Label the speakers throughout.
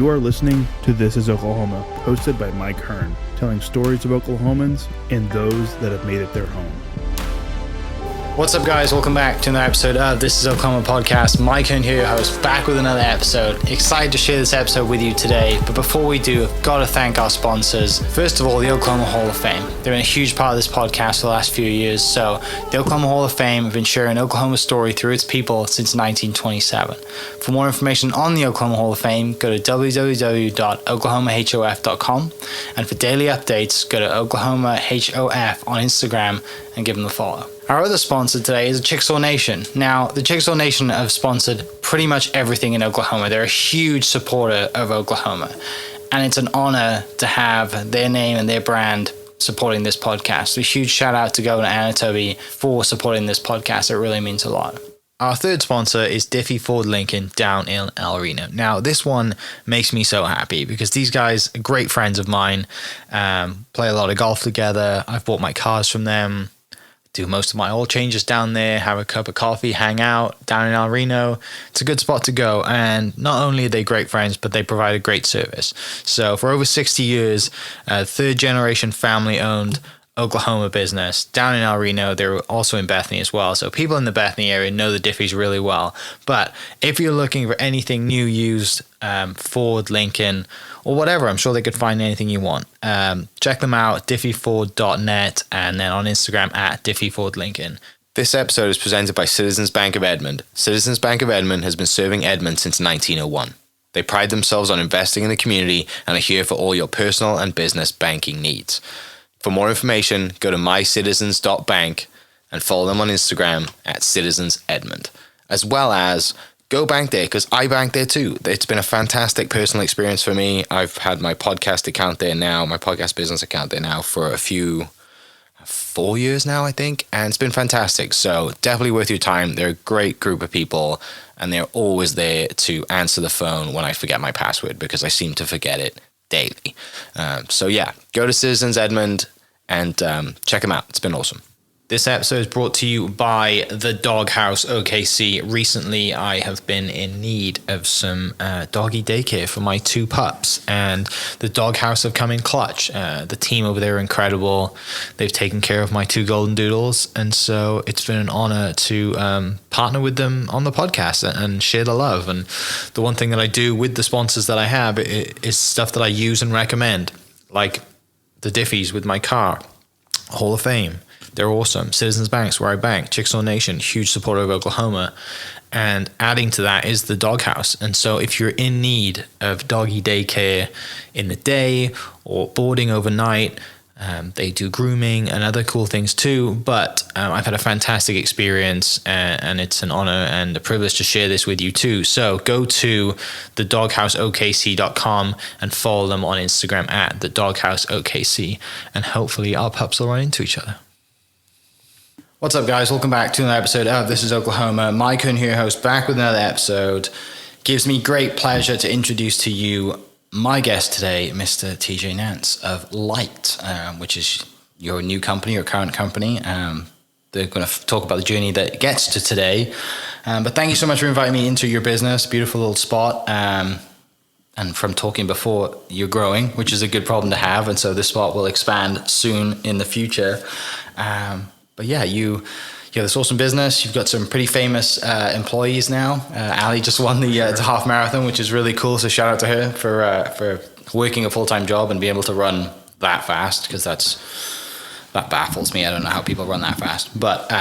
Speaker 1: You are listening to This is Oklahoma, hosted by Mike Hearn, telling stories of Oklahomans and those that have made it their home.
Speaker 2: What's up, guys? Welcome back to another episode of This is Oklahoma podcast. Mike Hearn here, your host, back with another episode. Excited to share this episode with you today. But before we do, I've got to thank our sponsors. First of all, the Oklahoma Hall of Fame. They've been a huge part of this podcast for the last few years. So the Oklahoma Hall of Fame have been sharing Oklahoma's story through its people since 1927. For more information on the Oklahoma Hall of Fame, go to www.oklahomahof.com. And for daily updates, go to oklahomahof on Instagram and give them a follow. Our other sponsor today is Chickasaw Nation. Now, the Chickasaw Nation have sponsored pretty much everything in Oklahoma. They're a huge supporter of Oklahoma, and it's an honor to have their name and their brand supporting this podcast. So a huge shout out to Governor Anatobi for supporting this podcast. It really means a lot. Our third sponsor is Diffie Ford Lincoln down in El Reno. Now, this one makes me so happy because these guys are great friends of mine, play a lot of golf together. I've bought my cars from them. Do most of my oil changes down there, have a cup of coffee, hang out down in El Reno. It's a good spot to go. And not only are they great friends, but they provide a great service. So for over 60 years, third generation family owned Oklahoma business down in El Reno. They're also in Bethany as well. So people in the Bethany area know the Diffies really well. But if you're looking for anything new, used, Ford, Lincoln, or whatever, I'm sure they could find anything you want. Check them out, diffieford.net, and then on Instagram at diffiefordlincoln. This episode is presented by Citizens Bank of Edmond. Citizens Bank of Edmond has been serving Edmond since 1901. They pride themselves on investing in the community and are here for all your personal and business banking needs. For more information, go to mycitizens.bank and follow them on Instagram at citizensedmond, as well as go bank there, because I bank there too. It's been a fantastic personal experience for me. I've had my podcast account there now, my podcast business account there now for 4 years now, I think, and it's been fantastic. So definitely worth your time. They're a great group of people, and they're always there to answer the phone when I forget my password, because I seem to forget it daily. So yeah, go to Citizens Edmond and check them out. It's been awesome. This episode is brought to you by the Dog House OKC. Recently, I have been in need of some doggy daycare for my two pups, and the Dog House have come in clutch. The team over there are incredible. They've taken care of my two golden doodles, and so it's been an honor to partner with them on the podcast and share the love. And the one thing that I do with the sponsors that I have is stuff that I use and recommend, like the Diffies with my car, Hall of Fame. They're awesome. Citizens Banks, where I bank. Chickasaw Nation, huge supporter of Oklahoma. And adding to that is the Dog House. And so if you're in need of doggy daycare in the day or boarding overnight, they do grooming and other cool things too. But I've had a fantastic experience, and it's an honor and a privilege to share this with you too. So go to thedogHouseOKC.com and follow them on Instagram at thedogHouseOKC. And hopefully our pups will run into each other. What's up, guys? Welcome back to another episode of This is Oklahoma. Mike Hearn here, host, back with another episode. Gives me great pleasure to introduce to you my guest today, Mr. TJ Nance of LYT, which is your new company, your current company. They're going to talk about the journey that gets to today. But thank you so much for inviting me into your business. Beautiful little spot. And from talking before, you're growing, which is a good problem to have. And so this spot will expand soon in the future. But yeah, you have this awesome business. You've got some pretty famous employees now. Ali just won the half marathon, which is really cool. So shout out to her for working a full-time job and being able to run that fast, because that baffles me. I don't know how people run that fast. But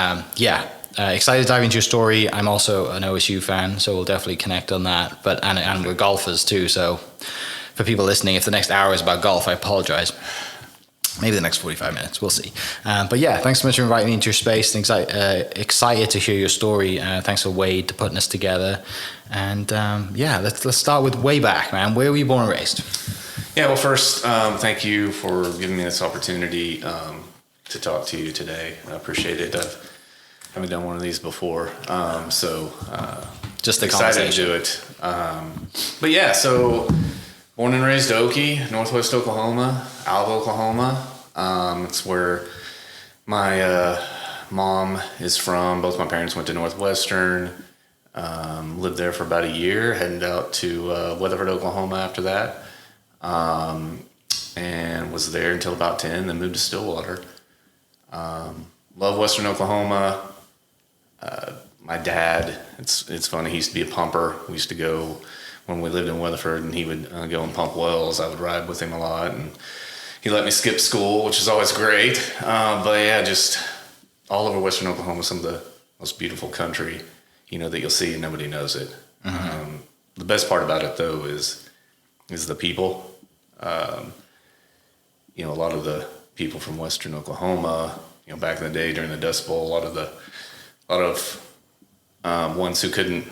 Speaker 2: excited to dive into your story. I'm also an OSU fan, so we'll definitely connect on that. And we're golfers too. So for people listening, if the next hour is about golf, I apologize. Maybe the next 45 minutes, we'll see. But yeah, thanks so much for inviting me into your space. Excited to hear your story. Thanks for Wade to putting us together. And let's start with way back, man. Where were you born and raised?
Speaker 3: Yeah, well, first, thank you for giving me this opportunity to talk to you today. I appreciate it. I haven't done one of these before,
Speaker 2: just the
Speaker 3: excited to do it. But yeah, so born and raised Okie, Northwest Oklahoma, Alva, Oklahoma. It's where my mom is from. Both my parents went to Northwestern. Lived there for about a year, headed out to Weatherford, Oklahoma after that, and was there until about 10, then moved to Stillwater. Love Western Oklahoma. My dad, it's funny, he used to be a pumper. We used to go, when we lived in Weatherford, and he would go and pump wells. I would ride with him a lot, and he let me skip school, which is always great. But yeah, just all over Western Oklahoma, some of the most beautiful country, that you'll see and nobody knows it. Mm-hmm. The best part about it, though, is the people. A lot of the people from Western Oklahoma, back in the day during the Dust Bowl, a lot of ones who couldn't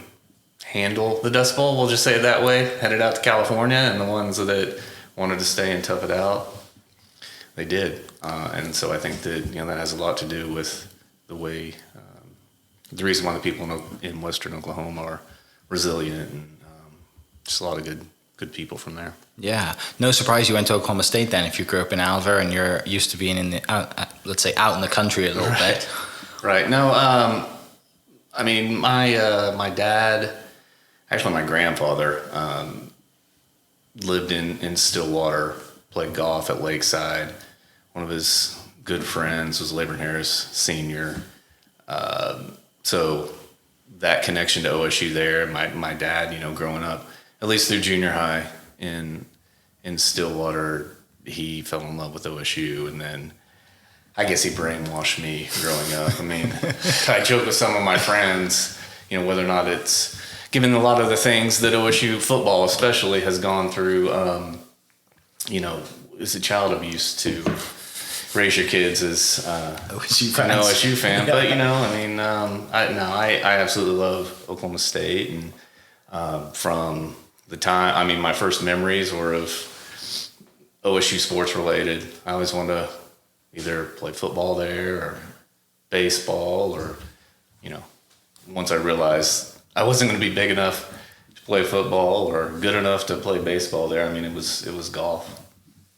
Speaker 3: handle the Dust Bowl, we'll just say it that way, headed out to California, and the ones that wanted to stay and tough it out, they did. And so I think that that has a lot to do with the way, the reason why the people in Western Oklahoma are resilient, and just a lot of good people from there.
Speaker 2: Yeah, no surprise you went to Oklahoma State then. If you grew up in Alva and you're used to being in the let's say out in the country a little bit.
Speaker 3: Right. No, I mean my dad, actually my grandfather, lived in Stillwater, played golf at Lakeside. One of his good friends was Laban Harris Sr. So that connection to OSU there, my dad, growing up, at least through junior high in Stillwater, he fell in love with OSU, and then I guess he brainwashed me growing up. I mean, I joke with some of my friends, whether or not it's given a lot of the things that OSU football especially has gone through, is it child abuse to raise your kids as an OSU fan. But, I absolutely love Oklahoma State. And from the time, my first memories were of OSU sports related. I always wanted to either play football there or baseball, or, once I realized I wasn't going to be big enough to play football or good enough to play baseball there, it was golf.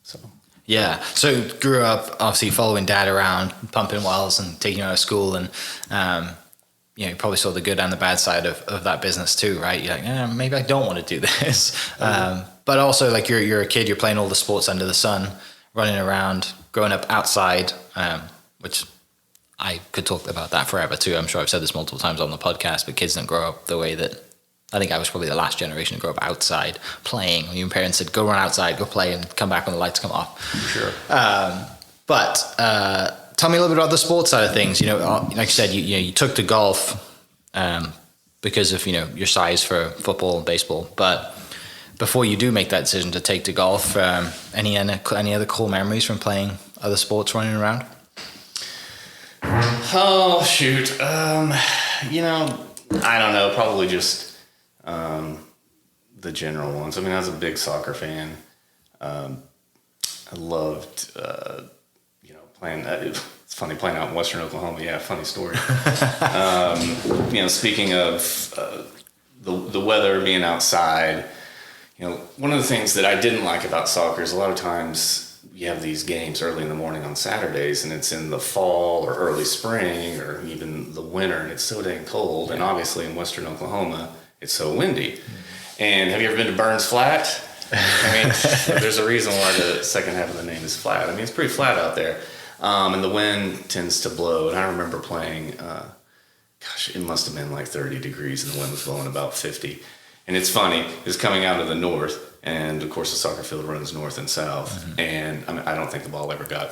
Speaker 3: So.
Speaker 2: Yeah, so grew up obviously following dad around, pumping wells and taking you out of school, and you probably saw the good and the bad side of that business too, right? You're like, maybe I don't want to do this, but also like you're a kid, you're playing all the sports under the sun, running around, growing up outside, which I could talk about that forever too. I'm sure I've said this multiple times on the podcast, but kids don't grow up the way that I think I was probably the last generation to grow up outside playing. When your parents said, go run outside, go play, and come back when the lights come off.
Speaker 3: Sure.
Speaker 2: But tell me a little bit about the sports side of things. Like you said, you took to golf because of your size for football and baseball. But before you do make that decision to take to golf, any other cool memories from playing other sports, running around?
Speaker 3: Oh shoot. I don't know. Probably just. The general ones. I was a big soccer fan. I loved, playing. It's funny playing out in Western Oklahoma. Yeah, funny story. Speaking of the weather, being outside. One of the things that I didn't like about soccer is a lot of times you have these games early in the morning on Saturdays, and it's in the fall or early spring or even the winter, and it's so dang cold. And obviously in Western Oklahoma, it's so windy. And have you ever been to Burns Flat? There's a reason why the second half of the name is flat. It's pretty flat out there. And the wind tends to blow. And I remember playing, it must have been like 30 degrees, and the wind was blowing about 50. And it's funny, it's coming out of the north. And of course, the soccer field runs north and south. Mm-hmm. And I don't think the ball ever got,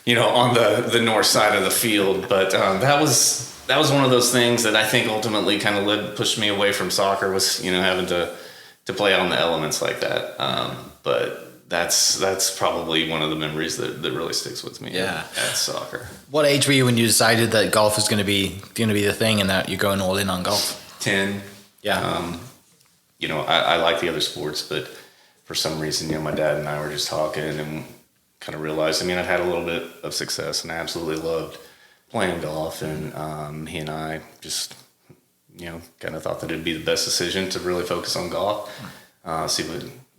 Speaker 3: on the north side of the field. But that was one of those things that I think ultimately kind of pushed me away from soccer, was having to play out in the elements like that. But that's probably one of the memories that really sticks with me.
Speaker 2: Yeah,
Speaker 3: at soccer.
Speaker 2: What age were you when you decided that golf is going to be the thing, and that you're going all in on golf?
Speaker 3: 10. Yeah. I like the other sports, but for some reason, my dad and I were just talking and kind of realized. I'd had a little bit of success, and I absolutely loved playing golf, and he and I just, kind of thought that it'd be the best decision to really focus on golf, see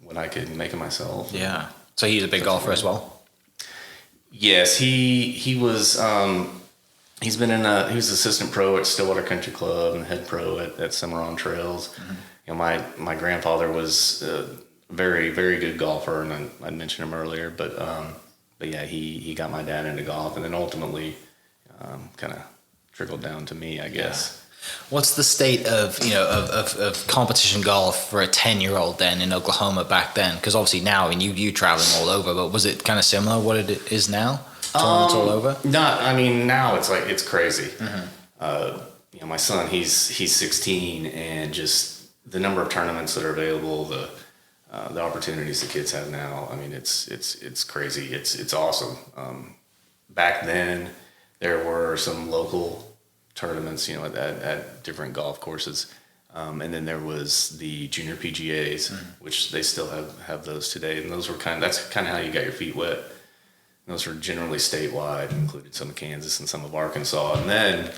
Speaker 3: what I could make of myself.
Speaker 2: Yeah. So he's a big golfer as well?
Speaker 3: Yes, he was, He's been he was assistant pro at Stillwater Country Club and head pro at Cimarron Trails. You know, my grandfather was a very, very good golfer, and I mentioned him earlier, but yeah, he got my dad into golf, and then ultimately kind of trickled down to me, I guess.
Speaker 2: What's the state of of competition golf for a 10-year-old then in Oklahoma back then? Because obviously now, I mean, you traveling all over, but was it kind of similar what it is now? Tournaments all over?
Speaker 3: Not, I mean, now it's crazy. You know, my son, he's 16, and just the number of tournaments that are available, the opportunities the kids have now. I mean, it's crazy. It's awesome. Back then, there were some local tournaments, you know, at different golf courses, and then there was the junior PGAs, which they still have those today, and those were that's kind of how you got your feet wet. Those were generally statewide, included some of Kansas and some of Arkansas. And then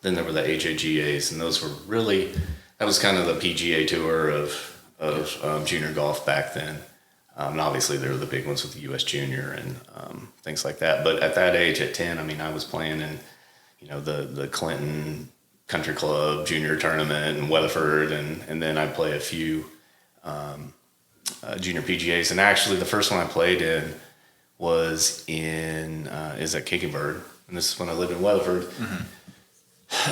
Speaker 3: there were the HAGAs, and those were really, that was kind of the PGA Tour of junior golf back then. And obviously there were the big ones with the U.S. Junior and things like that. But at that age, at 10, I mean, I was playing in, you know, the Clinton Country Club Junior Tournament in Weatherford, and then I'd play a few junior PGAs. And actually the first one I played in was is at Kickingbird, and this is when I lived in Weatherford,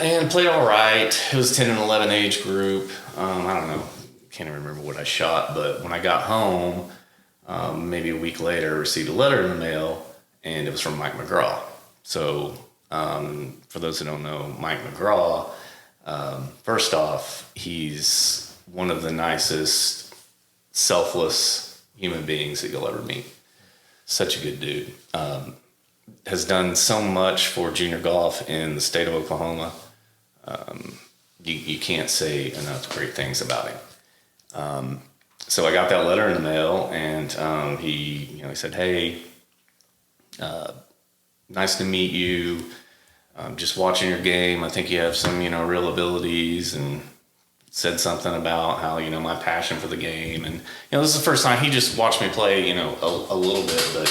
Speaker 3: and played all right. It was 10 and 11 age group. I don't know, can't even remember what I shot, but when I got home, maybe a week later, I received a letter in the mail, and it was from Mike McGraw. So for those who don't know, Mike McGraw, first off, he's one of the nicest, selfless human beings that you'll ever meet. Such a good dude. Has done so much for junior golf in the state of Oklahoma. You can't say enough great things about him. So I got that letter in the mail, and he said, "Hey, nice to meet you. Just watching your game. I think you have some, real abilities," and said something about how, my passion for the game. And, this is the first time he just watched me play, a little bit, but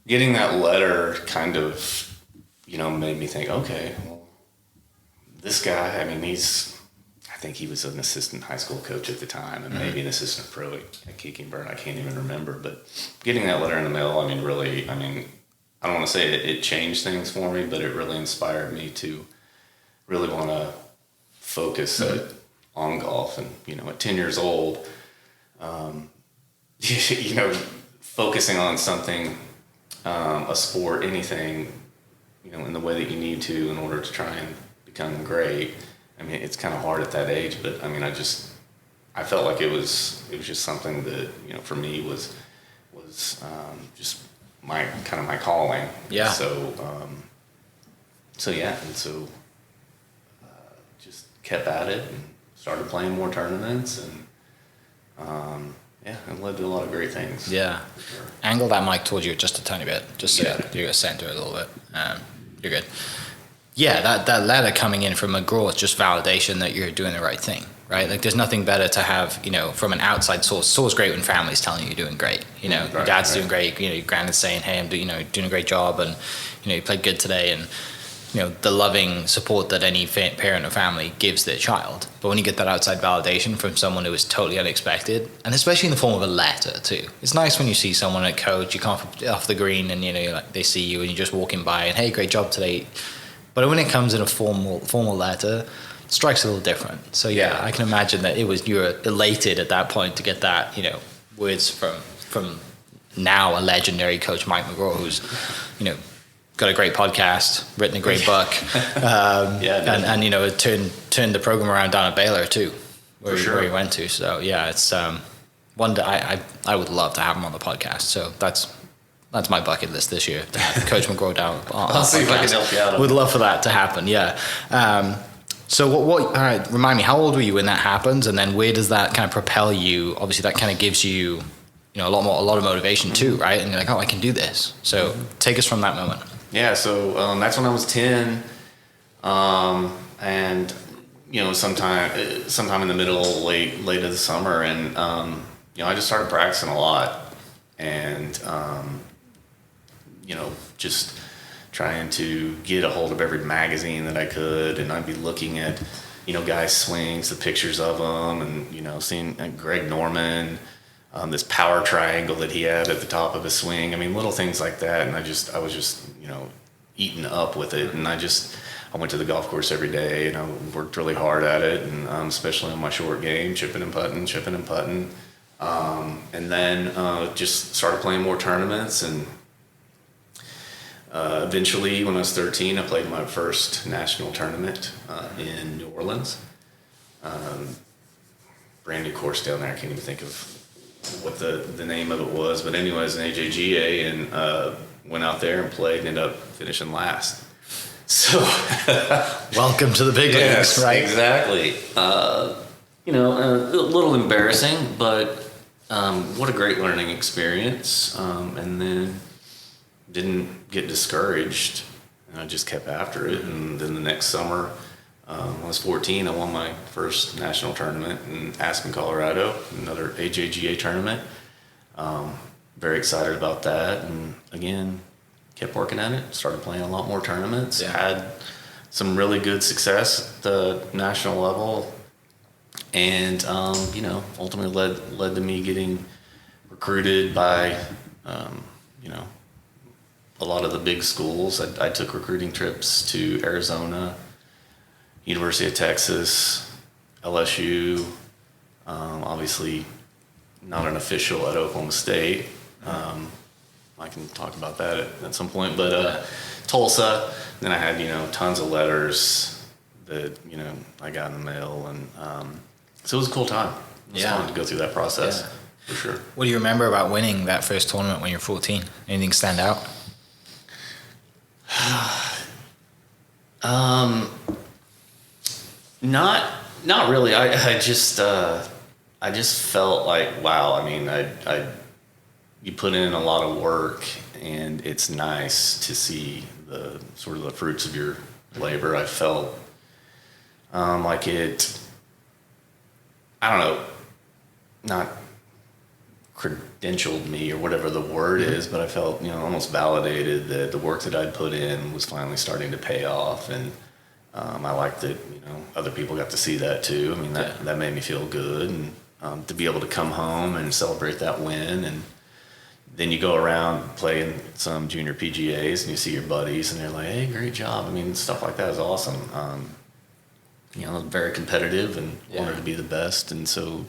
Speaker 3: getting that letter kind of, made me think, okay, well, this guy, I mean, I think he was an assistant high school coach at the time, and maybe an assistant pro at Kickingbird. I can't even remember, but getting that letter in the mail, I don't want to say it changed things for me, but it really inspired me to really want to focus on golf. And, at 10 years old, focusing on something, a sport, anything, in the way that you need to in order to try and become great. I mean, it's kind of hard at that age, but I felt like it was just something that, for me was just my calling. Yeah. So just kept at it and started playing more tournaments, and and led to a lot of great things. Yeah.
Speaker 2: Sure. Angle that mic towards you just a tiny bit, just so you're gonna center it a little bit. You're good. Yeah, that letter coming in from McGraw is just validation that you're doing the right thing, right? Like, there's nothing better to have, from an outside source. It's always great when family's telling you you're doing great. Your dad's doing great. Your granddad's saying, "Hey, I'm doing a great job," and you played good today, and the loving support that any parent or family gives their child. But when you get that outside validation from someone who is totally unexpected, and especially in the form of a letter too, it's nice when you see someone at coach, you come off the green, and they see you, and you're just walking by, and hey, great job today. But when it comes in a formal letter, it strikes a little different. So I can imagine that you were elated at that point to get that, words from now a legendary coach, Mike McGraw, who's, got a great podcast, written a great book, and turned the program around down at Baylor too, where he went to. So it's one day I would love to have him on the podcast. So that's my bucket list this year, to have Coach McGraw down.
Speaker 3: I'll see if I can help you out.
Speaker 2: Would love for that to happen. Yeah. So what? All right, remind me, how old were you when that happens, and then where does that kind of propel you? Obviously, that kind of gives you, a lot of motivation too, right? And you're like, oh, I can do this. So take us from that moment.
Speaker 3: Yeah, so that's when I was 10, and sometime in the middle, late of the summer, and I just started practicing a lot, and just trying to get a hold of every magazine that I could, and I'd be looking at, guys' swings, the pictures of them, and, seeing Greg Norman, this power triangle that he had at the top of his swing. I mean, little things like that. And I was just, eaten up with it. And I went to the golf course every day, and I worked really hard at it, and especially on my short game, chipping and putting. And then just started playing more tournaments, and eventually, when I was 13, I played my first national tournament in New Orleans. Brand new course down there. I can't even think of what the name of it was, but anyways, an AJGA, and went out there and played and ended up finishing last. So
Speaker 2: welcome to the big leagues, right?
Speaker 3: Exactly. A little embarrassing, but what a great learning experience. And then didn't get discouraged, and I just kept after it. And then the next summer, when I was 14, I won my first national tournament in Aspen, Colorado, another AJGA tournament. Very excited about that, and again, kept working at it, started playing a lot more tournaments, had some really good success at the national level, and ultimately led to me getting recruited by a lot of the big schools. I took recruiting trips to Arizona, University of Texas, LSU, obviously not an official at Oklahoma State. I can talk about that at some point, but Tulsa. Then I had tons of letters that I got in the mail, and so it was a cool time. It was fun to go through that process, for sure.
Speaker 2: What do you remember about winning that first tournament when you were 14? Anything stand out?
Speaker 3: Not really. I just felt like, wow. I mean, you put in a lot of work, and it's nice to see the sort of the fruits of your labor. I felt like it, I don't know, not credentialed me or whatever the word is, but I felt, almost validated that the work that I'd put in was finally starting to pay off. And I liked that, other people got to see that too. I mean, that made me feel good. And to be able to come home and celebrate that win, and then you go around playing some junior PGAs and you see your buddies and they're like, hey, great job. I mean, stuff like that is awesome. Very competitive and wanted to be the best. And so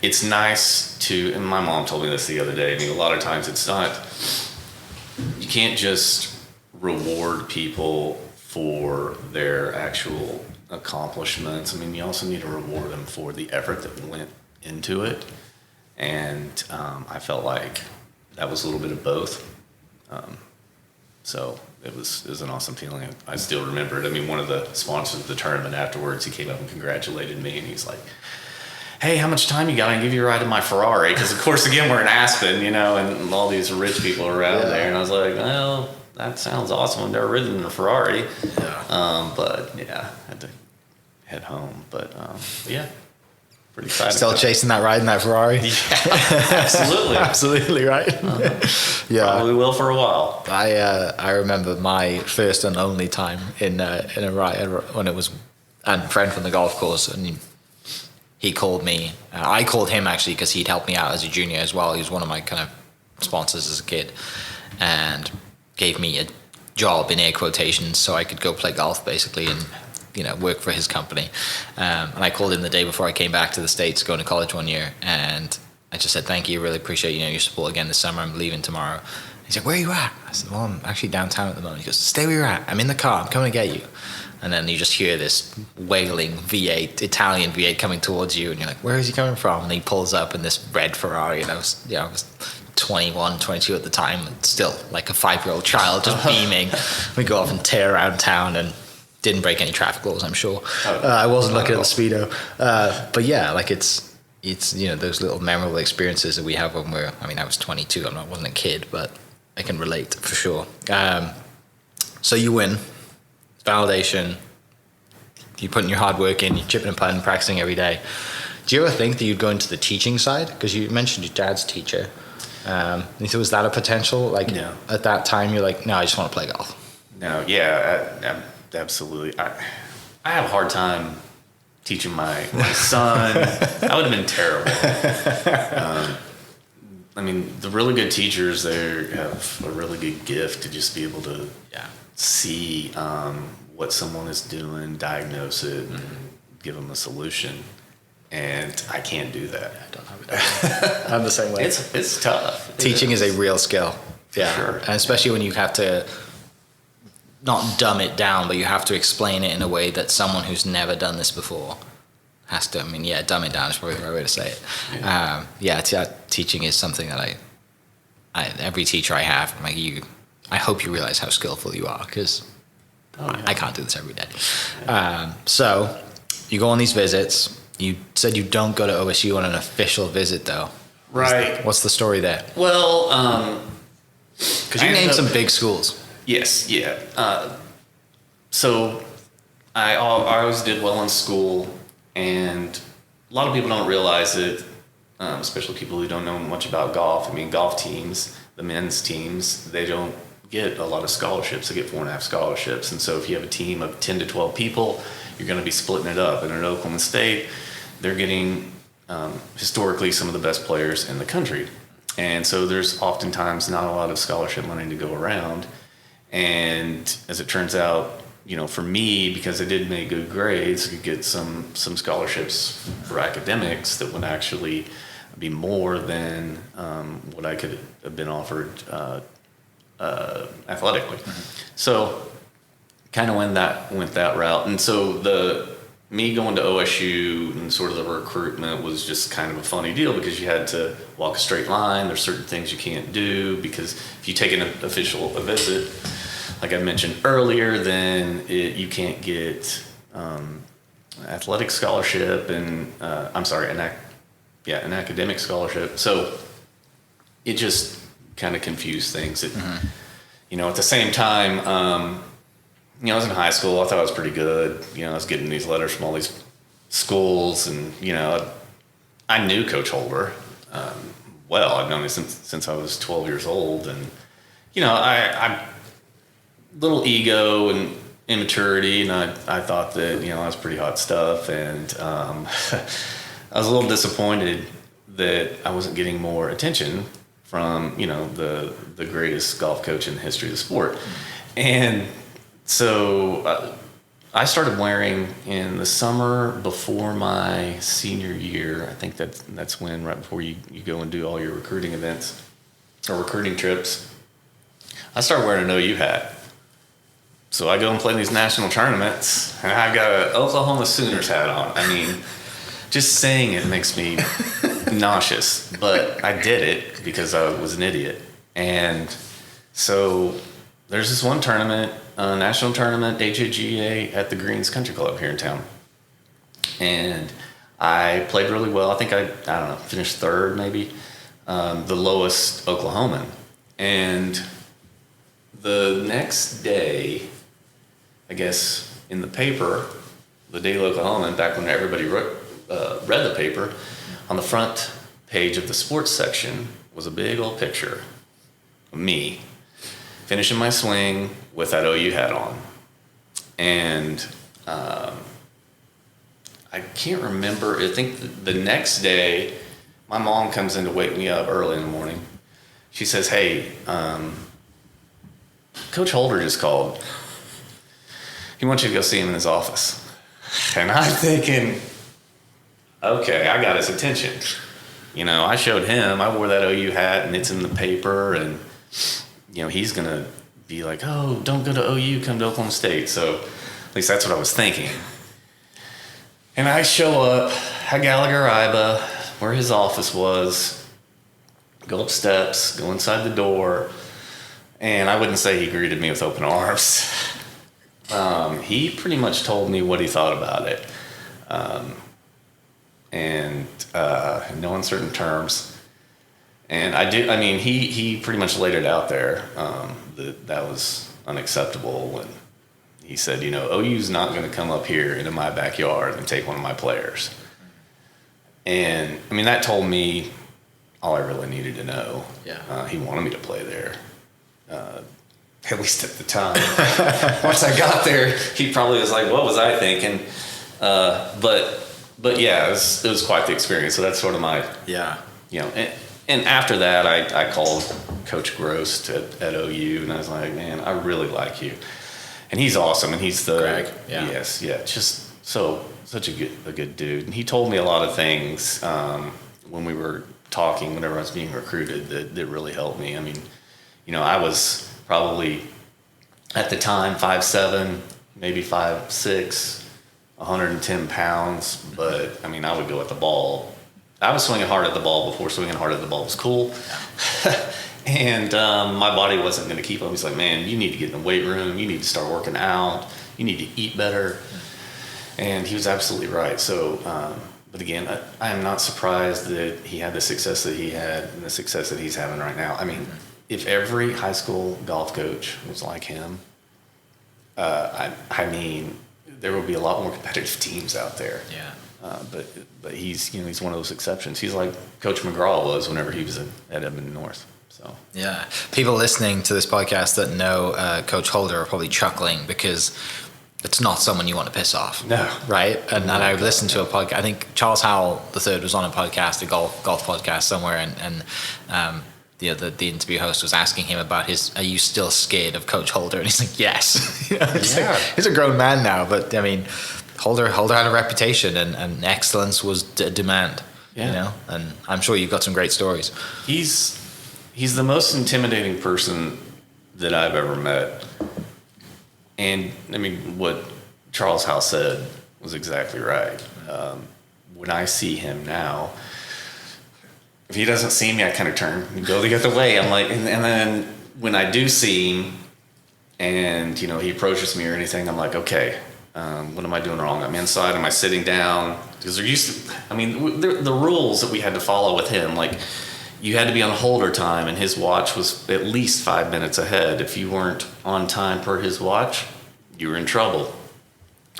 Speaker 3: it's nice to, and my mom told me this the other day, I mean, a lot of times you can't just reward people for their actual accomplishments. I mean, you also need to reward them for the effort that went into it. And I felt like that was a little bit of both. So it was an awesome feeling. I still remember it. I mean, one of the sponsors of the tournament afterwards, he came up and congratulated me, and he's like, hey, how much time you got? I can give you a ride in my Ferrari. Because, of course, again, we're in Aspen, and all these rich people around there. And I was like, well, that sounds awesome. I've never ridden in a Ferrari. But, I had to head home. But, pretty excited.
Speaker 2: Still chasing that ride in that Ferrari?
Speaker 3: Yeah, absolutely.
Speaker 2: Absolutely, right?
Speaker 3: Probably will for a while.
Speaker 2: I remember my first and only time in a ride when it was a friend from the golf course, and he called me. I called him actually because he'd helped me out as a junior as well. He was one of my kind of sponsors as a kid, and gave me a job in air quotations so I could go play golf basically and work for his company. And I called him the day before I came back to the States going to college one year, and I just said, thank you, really appreciate your support again this summer. I'm leaving tomorrow. He said, where are you at? I said, well, I'm actually downtown at the moment. He goes, stay where you're at. I'm in the car. I'm coming to get you. And then you just hear this wailing V8, Italian V8 coming towards you, and you're like, where is he coming from? And he pulls up in this red Ferrari, and I was 21, 22 at the time, still like a 5-year-old child, just beaming. We go off and tear around town, and didn't break any traffic laws, I'm sure. I wasn't looking at the speedo. But yeah, like it's those little memorable experiences that we have when I was 22, I wasn't a kid, but I can relate for sure. So you win. Validation, you're putting your hard work in, you're chipping and putting, practicing every day. Do you ever think that you'd go into the teaching side? Because you mentioned your dad's teacher. So was that a potential? Like
Speaker 3: No.
Speaker 2: at that time, you're like, no, I just want to play golf.
Speaker 3: No, yeah, absolutely. I have a hard time teaching my son. I would have been terrible. I mean, the really good teachers there have a really good gift to just be able to see what someone is doing, diagnose it, and give them a solution. And I can't do that.
Speaker 2: I don't have it. I'm the same way.
Speaker 3: It's tough.
Speaker 2: Teaching is a real skill. Yeah,
Speaker 3: sure.
Speaker 2: And especially when you have to not dumb it down, but you have to explain it in a way that someone who's never done this before has to. I mean, dumb it down is probably the right way to say it. Teaching is something that I every teacher I have, I'm like, I hope you realize how skillful you are, because I can't do this every day. So you go on these visits. You said you don't go to OSU on an official visit, though.
Speaker 3: Right.
Speaker 2: What's the story there?
Speaker 3: Well,
Speaker 2: because you named some big schools.
Speaker 3: Yes, yeah. So I always did well in school, and a lot of people don't realize it, especially people who don't know much about golf. I mean, golf teams, the men's teams, they don't get a lot of scholarships. They get 4.5 scholarships. And so if you have a team of 10 to 12 people, you're going to be splitting it up. And at Oklahoma State, they're getting historically some of the best players in the country. And so there's oftentimes not a lot of scholarship money to go around. And as it turns out, for me, because I did make good grades, I could get some scholarships for academics that would actually be more than what I could have been offered athletically. Mm-hmm. So kind of went that route. And so me going to OSU and sort of the recruitment was just kind of a funny deal, because you had to walk a straight line. There's certain things you can't do, because if you take an official visit, like I mentioned earlier, then you can't get athletic scholarship and an academic scholarship. So it just kind of confused things. At the same time, I was in high school. I thought I was pretty good. I was getting these letters from all these schools, and I knew Coach Holder well. I've known him since I was 12 years old, and I little ego and immaturity, and I thought that I was pretty hot stuff, and I was a little disappointed that I wasn't getting more attention from the greatest golf coach in the history of the sport. And so I started wearing in the summer before my senior year. I think that's when, right before you go and do all your recruiting events or recruiting trips, I started wearing an OU hat. So I go and play in these national tournaments, and I've got an Oklahoma Sooners hat on. I mean, just saying it makes me nauseous, but I did it because I was an idiot. And so there's this one tournament, national tournament, HAGA at the Greens Country Club here in town. And I played really well. I think I don't know, finished third maybe, the lowest Oklahoman. And the next day, I guess in the paper, the Daily Oklahoman, back when everybody read the paper, on the front page of the sports section was a big old picture of me finishing my swing with that OU hat on. And I can't remember, I think the next day, my mom comes in to wake me up early in the morning. She says, "Hey, Coach Holder just called. He wants you to go see him in his office." And I'm thinking, okay, I got his attention. I showed him, I wore that OU hat, and it's in the paper, and he's going to be like, "Oh, don't go to OU, come to Oklahoma State." So at least that's what I was thinking. And I show up at Gallagher Iba, where his office was, go up steps, go inside the door, and I wouldn't say he greeted me with open arms. He pretty much told me what he thought about it, and in no uncertain terms. And he pretty much laid it out there that was unacceptable. And he said, OU's not going to come up here into my backyard and take one of my players. And that told me all I really needed to know.
Speaker 2: Yeah.
Speaker 3: He wanted me to play there, at least at the time. Once I got there, he probably was like, "What was I thinking?" But yeah, it was quite the experience. So that's sort of my and after that, I called Coach Gross at OU, and I was like, "Man, I really like you," and he's awesome, and he's the
Speaker 2: Greg,
Speaker 3: just such a good dude, and he told me a lot of things when we were talking whenever I was being recruited that really helped me. I mean, I was probably at the time 5'7", maybe 5'6", 110 pounds, but I mean, I would go at the ball. I was swinging hard at the ball before swinging hard at the ball was cool. And my body wasn't going to keep up. He's like, "Man, you need to get in the weight room. You need to start working out. You need to eat better." And he was absolutely right. So, but again, I am not surprised that he had the success that he had and the success that he's having right now. I mean, if every high school golf coach was like him, I mean, there would be a lot more competitive teams out there.
Speaker 2: Yeah.
Speaker 3: But he's he's one of those exceptions. He's like Coach McGraw was whenever he was at Edmond North. So
Speaker 2: yeah, people listening to this podcast that know Coach Holder are probably chuckling because it's not someone you want to piss off.
Speaker 3: No,
Speaker 2: right? And I listened to a podcast. I think Charles Howell III was on a podcast, a golf podcast somewhere, and the interview host was asking him about are you still scared of Coach Holder? And he's like, yes. He's a grown man now, but I mean, Holder had a reputation and excellence was demand. And I'm sure you've got some great stories.
Speaker 3: He's the most intimidating person that I've ever met. And I mean, what Charles Howell said was exactly right. When I see him now, if he doesn't see me, I kind of turn and go the other way. I'm like, and then when I do see him and, he approaches me or anything, I'm like, okay, what am I doing wrong? I'm inside. Am I sitting down? Because the rules that we had to follow with him, like you had to be on holder time and his watch was at least 5 minutes ahead. If you weren't on time per his watch, you were in trouble.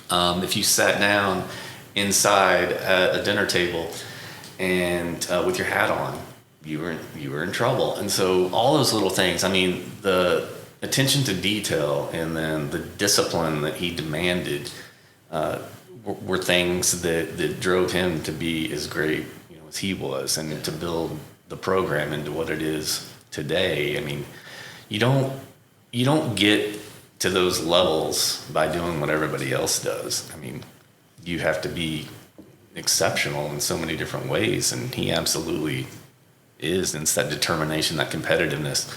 Speaker 3: If you sat down inside at a dinner table and with your hat on, you were in trouble. And so all those little things, I mean, the attention to detail and then the discipline that he demanded were things that drove him to be as great as he was and to build the program into what it is today. I mean, you don't get to those levels by doing what everybody else does. I mean, you have to be exceptional in so many different ways, and he absolutely is. And it's that determination, that competitiveness.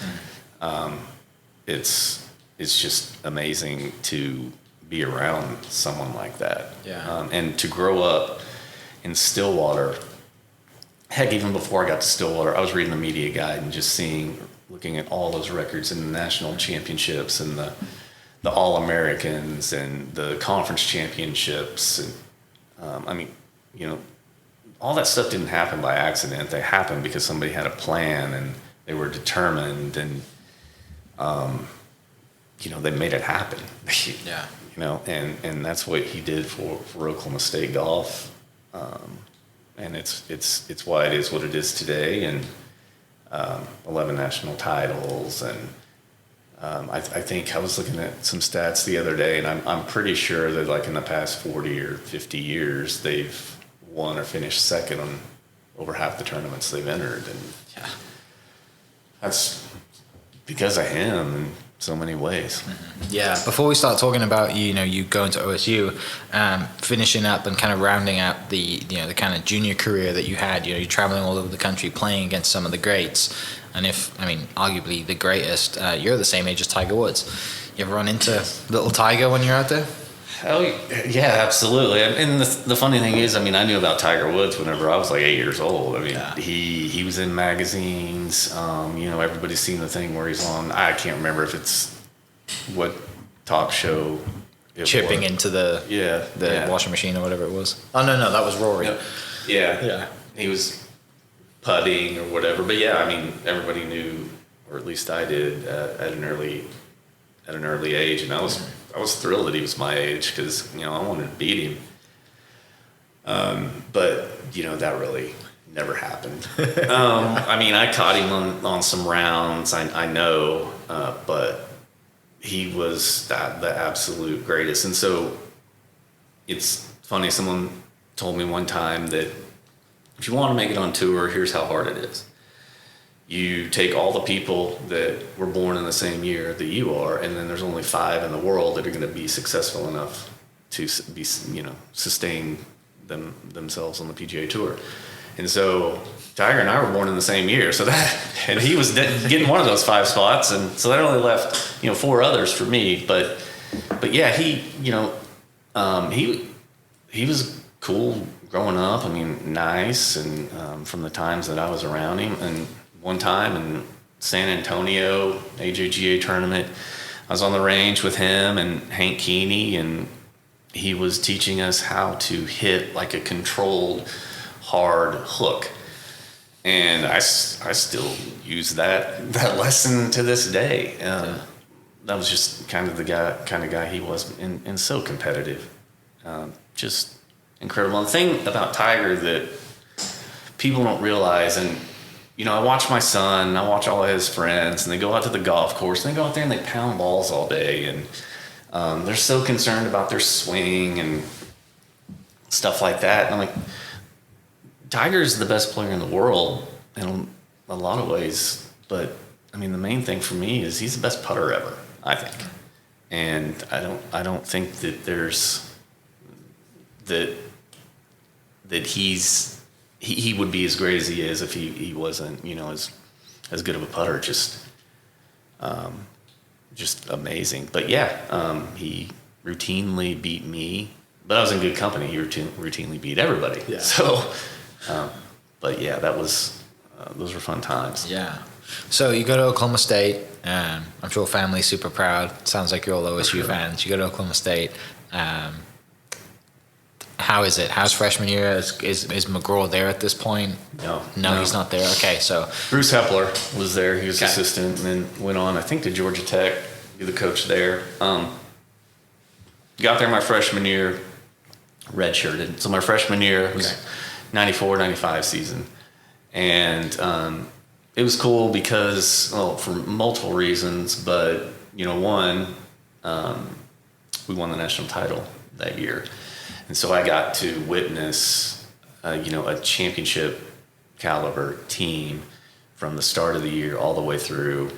Speaker 3: It's just amazing to be around someone like that.
Speaker 2: Yeah.
Speaker 3: And to grow up in Stillwater. Heck, even before I got to Stillwater, I was reading the media guide and just looking at all those records in the national championships and the All-Americans and the conference championships. And all that stuff didn't happen by accident. They happened because somebody had a plan and they were determined and, they made it happen.
Speaker 2: Yeah.
Speaker 3: And that's what he did for Oklahoma State golf. And it's why it is what it is today, and 11 national titles, and I think I was looking at some stats the other day, and I'm pretty sure that like in the past 40 or 50 years they've won or finished second on over half the tournaments they've entered, and that's because of him in so many ways.
Speaker 2: Yeah. Before we start talking about you going to OSU, finishing up and kind of rounding out the the kind of junior career that you had, you're traveling all over the country playing against some of the greats, and arguably the greatest. You're the same age as Tiger Woods. You ever run into little Tiger when you're out there?
Speaker 3: Oh yeah, absolutely. And the funny thing is, I knew about Tiger Woods whenever I was like 8 years old. He was in magazines. Everybody's seen the thing where he's on. I can't remember if it's what talk show.
Speaker 2: Chipping into the washing machine or whatever it was. Oh no, that was Rory.
Speaker 3: Yeah. He was putting or whatever. But everybody knew, or at least I did, at an early age, and I was thrilled that he was my age because I wanted to beat him. But that really never happened. I mean, I caught him on some rounds, I know, but he was the absolute greatest. And so it's funny, someone told me one time that if you want to make it on tour, here's how hard it is. You take all the people that were born in the same year that you are, and then there's only 5 in the world that are going to be successful enough to be, sustain themselves on the PGA Tour. And so Tiger and I were born in the same year, and he was getting one of those 5 spots, and so that only left 4 others for me. But yeah, he was cool growing up. I mean, nice, and from the times that I was around him. And one time in San Antonio, AJGA tournament, I was on the range with him and Hank Keeney, and he was teaching us how to hit like a controlled, hard hook. And I still use that lesson to this day. That was just kind of the guy he was, and so competitive. Just incredible. And the thing about Tiger that people don't realize, and I watch my son, and I watch all of his friends, and they go out to the golf course, and they go out there and they pound balls all day, and they're so concerned about their swing and stuff like that. And I'm like, Tiger's the best player in the world in a lot of ways, but I mean, the main thing for me is he's the best putter ever, I think. And I don't think that there's that he would be as great as he is if he wasn't, as good of a putter. Just amazing. But yeah, he routinely beat me, but I was in good company. He routinely beat everybody. Yeah. So, but yeah, those were fun times.
Speaker 2: Yeah. So you go to Oklahoma State. I'm sure family's super proud. Sounds like you're all OSU fans. You go to Oklahoma State. How is it? How's freshman year? Is McGraw there at this point?
Speaker 3: No,
Speaker 2: he's not there. Okay, so
Speaker 3: Bruce Hepler was there. He was assistant, and then went on, I think, to Georgia Tech, be the coach there. Got there my freshman year, redshirted. So my freshman year was 94, 95 season. And it was cool because, for multiple reasons, but, one, we won the national title that year. And so I got to witness, a championship caliber team from the start of the year all the way through,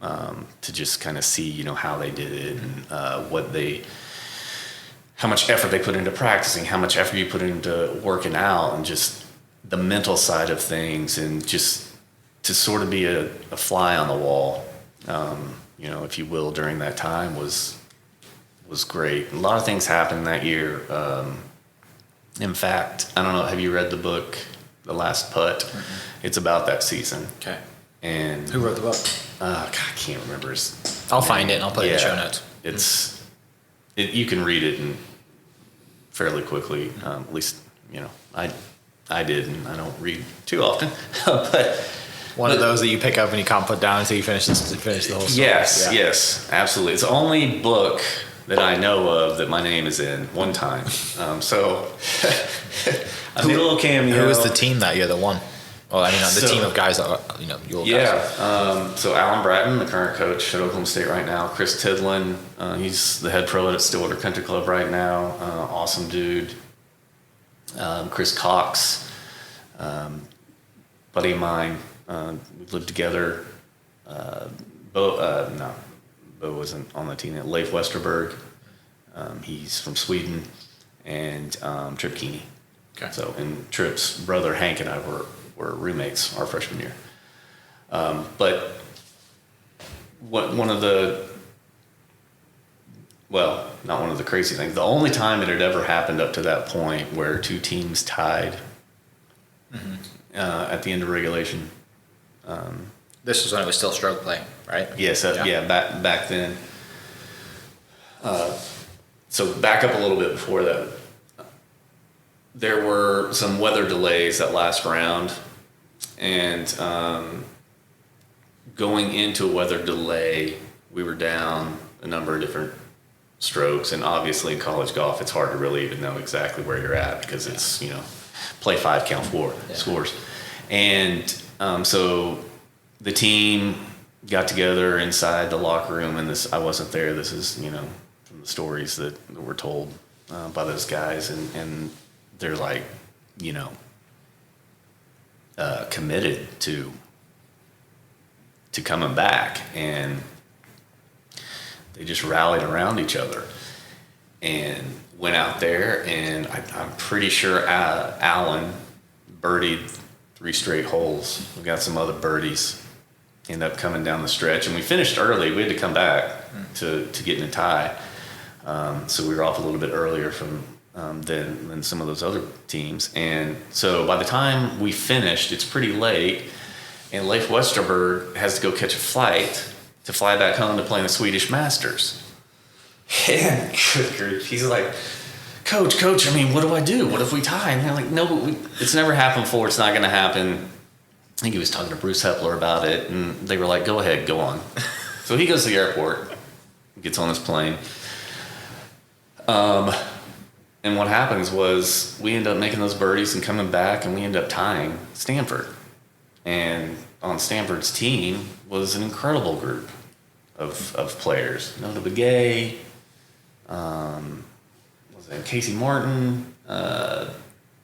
Speaker 3: to just kind of see, how they did it and how much effort they put into practicing, how much effort you put into working out, and just the mental side of things, and just to sort of be a fly on the wall, if you will, during that time was great. A lot of things happened that year. In fact, I don't know, have you read the book, The Last Putt? Mm-hmm. It's about that season. Okay. And
Speaker 2: who wrote the book?
Speaker 3: God, I can't remember his
Speaker 2: I'll
Speaker 3: name.
Speaker 2: find it and I'll put it in the show notes.
Speaker 3: You can read it fairly quickly. At least, I did, and I don't read too often. But
Speaker 2: one of those that you pick up and you can't put down until you finish the whole story.
Speaker 3: Yes, absolutely. It's the only book that I know of that my name is in one time. So I made a little cameo.
Speaker 2: Who was the team that year that won? Well, I mean, the team of guys that are, your guys.
Speaker 3: Yeah. So Alan Bratton, the current coach at Oklahoma State right now. Chris Tidlin, he's the head pro at Stillwater Country Club right now. Awesome dude. Chris Cox, buddy of mine. We've lived together. Bo wasn't on the team. Leif Westerberg, he's from Sweden, and Trip Keeney. Okay. So, and Trip's brother Hank and I were roommates our freshman year. But not one of the crazy things. The only time it had ever happened up to that point where 2 teams tied at the end of regulation.
Speaker 2: This was when it was still stroke play, right?
Speaker 3: Yes, back then. So back up a little bit before that. There were some weather delays that last round, and going into a weather delay, we were down a number of different strokes, and obviously in college golf, it's hard to really even know exactly where you're at because it's play 5, count 4 scores. And so the team got together inside the locker room, and I wasn't there. This is, from the stories that were told by those guys, and they're like, committed to coming back, and they just rallied around each other and went out there, and I'm pretty sure Alan birdied 3 straight holes. We got some other birdies, ended up coming down the stretch, and we finished early. We had to come back to get in a tie, so we were off a little bit earlier than some of those other teams. And so by the time we finished, it's pretty late, and Leif Westerberg has to go catch a flight to fly back home to play in the Swedish Masters. And he's like, Coach, I mean, what do I do? What if we tie? And they're like, no, but it's never happened before. It's not going to happen. I think he was talking to Bruce Hepler about it, and they were like, go ahead, go on. So he goes to the airport, gets on his plane. And what happens was we end up making those birdies and coming back, and we end up tying Stanford. And on Stanford's team was an incredible group of players. Nota Begay, Casey Martin,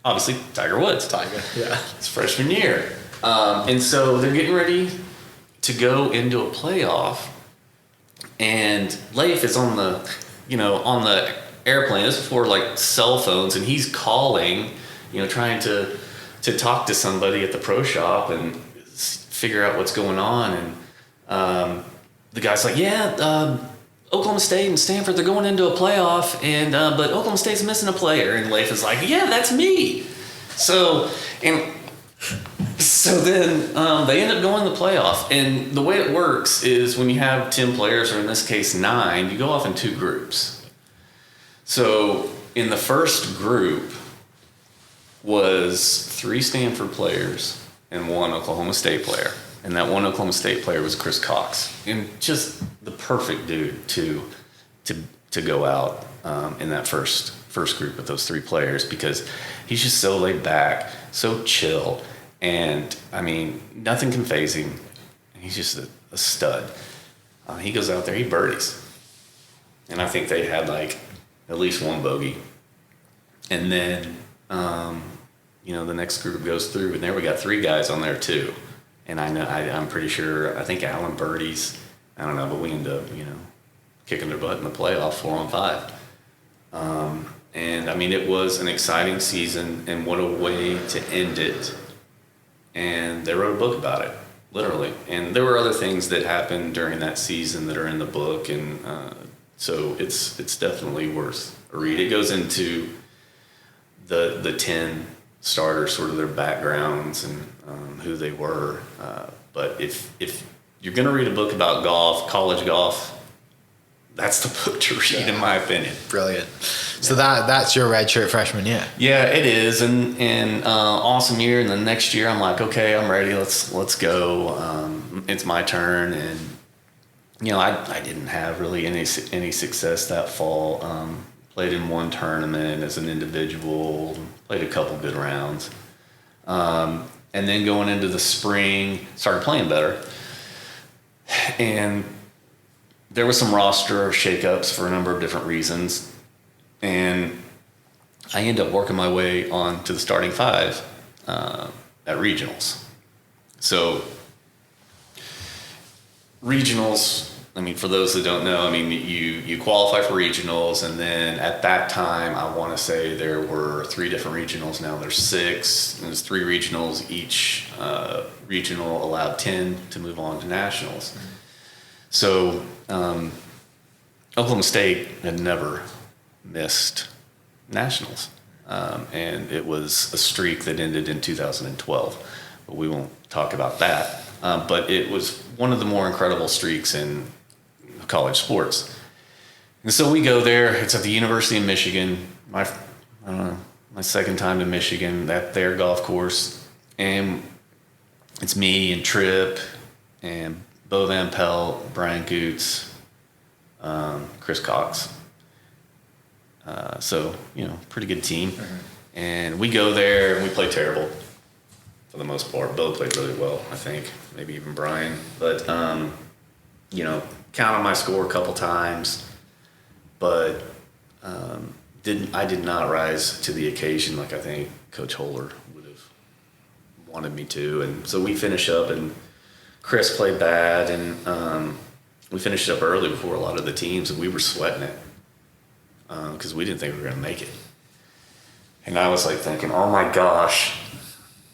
Speaker 3: obviously Tiger Woods. It's freshman year. And so they're getting ready to go into a playoff, and Leif is on the airplane. This is before like cell phones, and he's calling, trying to talk to somebody at the pro shop and figure out what's going on. And the guy's like, Oklahoma State and Stanford, they're going into a playoff, and but Oklahoma State's missing a player. And Leif is like, yeah, that's me. So then they end up going to the playoff. And the way it works is when you have 10 players, or in this case 9, you go off in 2 groups. So in the first group was 3 Stanford players and 1 Oklahoma State player. And that 1 Oklahoma State player was Chris Cox. And just the perfect dude to go out in that first group with those 3 players, because he's just so laid back, so chill. And, I mean, nothing can faze him. He's just a stud. He goes out there, he birdies. And I think they had, like, at least 1 bogey. And then, the next group goes through, and there we got 3 guys on there, too. And I'm pretty sure, I think Alan birdies. I don't know, but we end up, kicking their butt in the playoff 4-on-5. And, I mean, it was an exciting season, and what a way to end it. And they wrote a book about it, literally. And there were other things that happened during that season that are in the book, and so it's definitely worth a read. It goes into the 10 starters, sort of their backgrounds and who they were. But if you're going to read a book about golf, college golf, that's the book to read, in my opinion.
Speaker 2: Brilliant. So that's your redshirt freshman year.
Speaker 3: Yeah, it is, and awesome year. And the next year, I'm like, okay, I'm ready. Let's go. It's my turn, and I didn't have really any success that fall. Played in 1 tournament as an individual. Played a couple good rounds, and then going into the spring, started playing better, and there was some roster shakeups for a number of different reasons. And I ended up working my way on to the starting 5 at regionals. So regionals, I mean, for those that don't know, I mean, you qualify for regionals, and then at that time, I want to say there were 3 different regionals. Now there's 6. There's 3 regionals. Each regional allowed 10 to move on to nationals. So Oklahoma State had never missed nationals, and it was a streak that ended in 2012, but we won't talk about that. But it was one of the more incredible streaks in college sports. And so we go there. It's at the University of Michigan, my second time to Michigan, at their golf course, and it's me and Tripp and Bo Van Pelt, Brian Goots, Chris Cox. So, pretty good team. Mm-hmm. And we go there and we play terrible. for the most part. Bo played really well, I think, maybe even Brian. But, you know, counted my score a couple times, but I did not rise to the occasion like I think Coach Holder would have wanted me to. And so we finished up, and Chris played bad, and we finished up early before a lot of the teams, and we were sweating it because we didn't think we were going to make it. And I was like thinking, oh my gosh,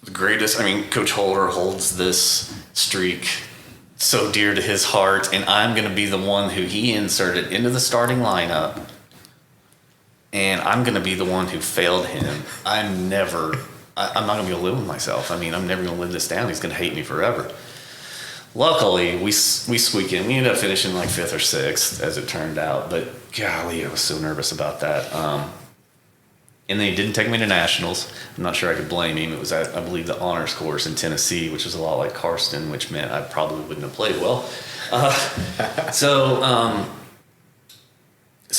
Speaker 3: the greatest. I mean, Coach Holder holds this streak so dear to his heart, and I'm going to be the one who he inserted into the starting lineup, and I'm going to be the one who failed him. I'm not going to be able to live with myself. I mean, I'm never going to live this down. He's going to hate me forever. Luckily, we squeak in. We ended up finishing like 5th or 6th, as it turned out. But golly, I was so nervous about that. And then he didn't take me to nationals. I'm not sure I could blame him. It was at, I believe, the honors course in Tennessee, which was a lot like Karsten, which meant I probably wouldn't have played well. So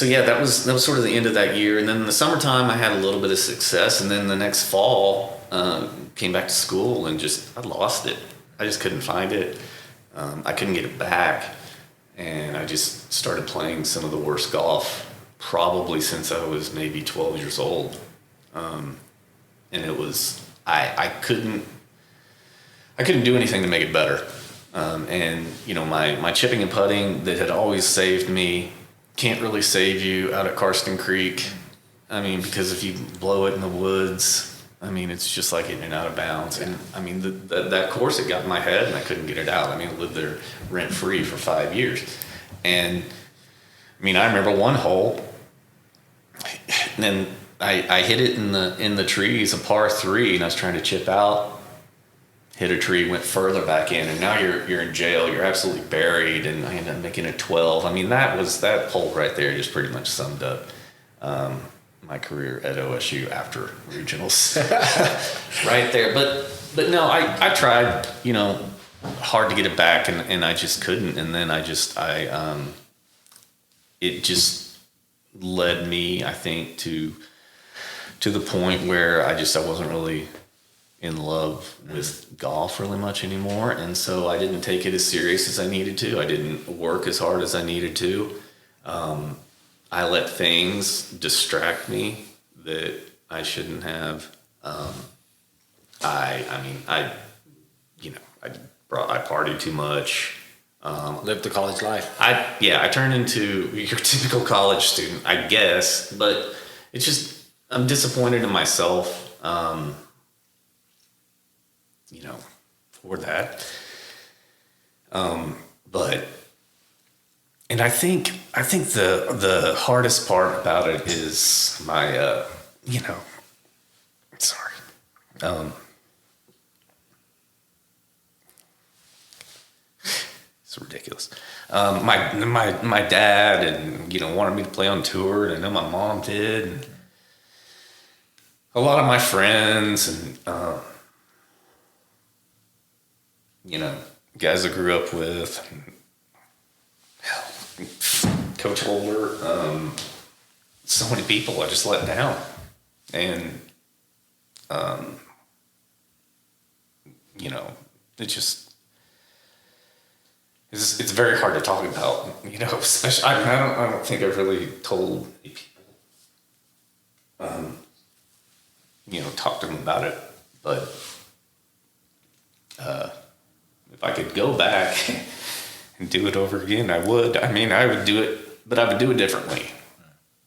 Speaker 3: yeah, that was sort of the end of that year. And then in the summertime, I had a little bit of success. And then the next fall, came back to school and I lost it. I just couldn't find it. I couldn't get it back. And I just started playing some of the worst golf probably since I was maybe 12 years old. And it was, I couldn't do anything to make it better. And you know, my chipping and putting that had always saved me can't really save you out at Karsten Creek. I mean, because if you blow it in the woods, I mean, it's just like hitting it out of bounds. And I mean, that course, it got in my head and I couldn't get it out. I mean, I lived there rent free for 5 years. And I mean, I remember one hole, and then I hit it in the trees, a par 3, and I was trying to chip out, hit a tree, went further back in, and now you're in jail. You're absolutely buried, and I ended up making a 12. I mean, that hole right there just pretty much summed up my career at OSU after regionals, right there. But no, I tried, you know, hard to get it back, and I just couldn't. And then it just led me, I think, to the point where I wasn't really in love with golf really much anymore. And so I didn't take it as serious as I needed to. I didn't work as hard as I needed to. I let things distract me that I shouldn't have. I partied too much.
Speaker 2: Lived the college life.
Speaker 3: I turned into your typical college student, I guess, but it's just, I'm disappointed in myself, you know, for that. And I think the hardest part about it is my, it's ridiculous. My dad and, you know, wanted me to play on tour, and I know my mom did, and a lot of my friends and, you know, guys I grew up with, Coach Holder, so many people I just let down. And, you know, it's very hard to talk about, you know, especially, I don't think I've really told people, you know, talk to them about it, but, if I could go back and do it over again, I would. I mean, I would do it, but I would do it differently.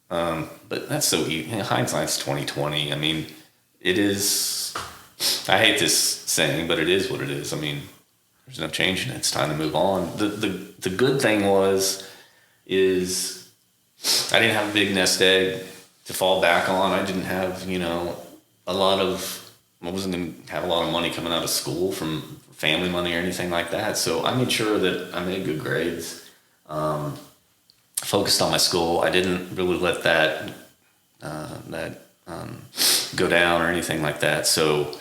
Speaker 3: But that's so easy. Hindsight's 20/20. I mean, it is. I hate this saying, but it is what it is. I mean, there's no changing it. It's time to move on. The good thing is I didn't have a big nest egg to fall back on. I didn't have, you know, I wasn't going to have a lot of money coming out of school from family money or anything like that. So I made sure that I made good grades, focused on my school. I didn't really let that go down or anything like that. So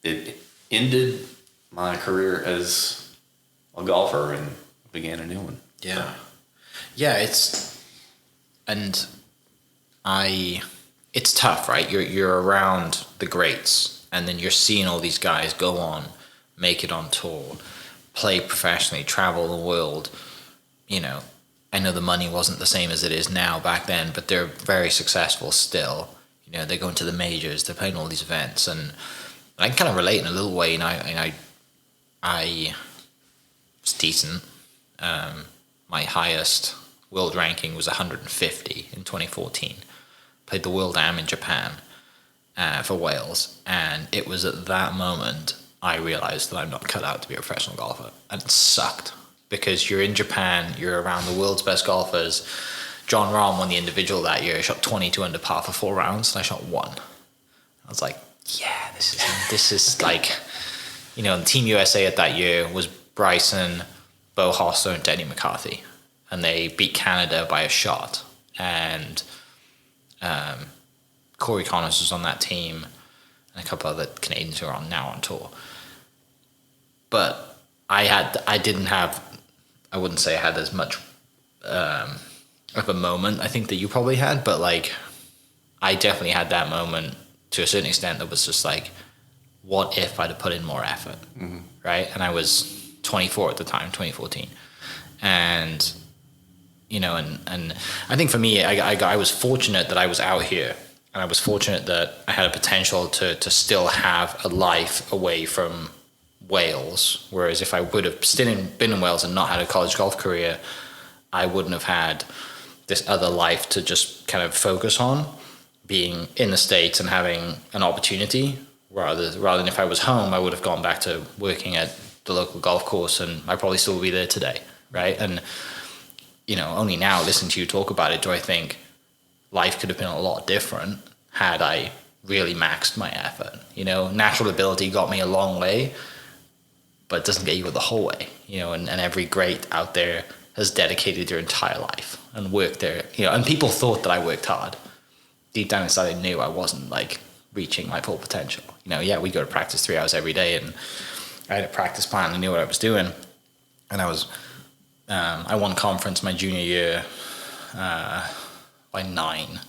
Speaker 3: it ended my career as a golfer and began a new one.
Speaker 2: Yeah. Yeah, it's tough, right? You're around the greats
Speaker 4: and then you're seeing all these guys go on, make it on tour, play professionally, travel the world. You know, I know the money wasn't the same as it is now back then, but they're very successful still. You know, they're going to the majors, they're playing all these events, and I can kind of relate in a little way. And I was decent. My highest world ranking was 150 in 2014. Played the World Am in Japan for Wales, and it was at that moment I realized that I'm not cut out to be a professional golfer, and it sucked because you're in Japan, you're around the world's best golfers. John Rahm won the individual that year, shot 22 under par for 4 rounds, and I shot 1. I was like, yeah, this is like, you know, Team USA at that year was Bryson, Bo Hostler, and Denny McCarthy, and they beat Canada by a shot. And Corey Connors was on that team, and a couple other Canadians who are now on tour. But I wouldn't say I had as much of a moment I think that you probably had, but like I definitely had that moment to a certain extent that was just like, what if I'd have put in more effort, right? And I was 24 at the time, 2014, and you know, and I think for me, I was fortunate that I was out here, and I was fortunate that I had a potential to still have a life away from Wales. Whereas if I would have been in Wales and not had a college golf career, I wouldn't have had this other life to just kind of focus on, being in the States and having an opportunity, rather than if I was home, I would have gone back to working at the local golf course, and I probably still would be there today, right? And you know, only now listening to you talk about it do I think life could have been a lot different had I really maxed my effort. You know, natural ability got me a long way, but it doesn't get you the whole way. You know, and every great out there has dedicated their entire life and worked there. You know, and people thought that I worked hard. Deep down inside, I knew I wasn't like reaching my full potential. You know, yeah, we go to practice 3 hours every day, and I had a practice plan. I knew what I was doing, and I won conference my junior year by 9,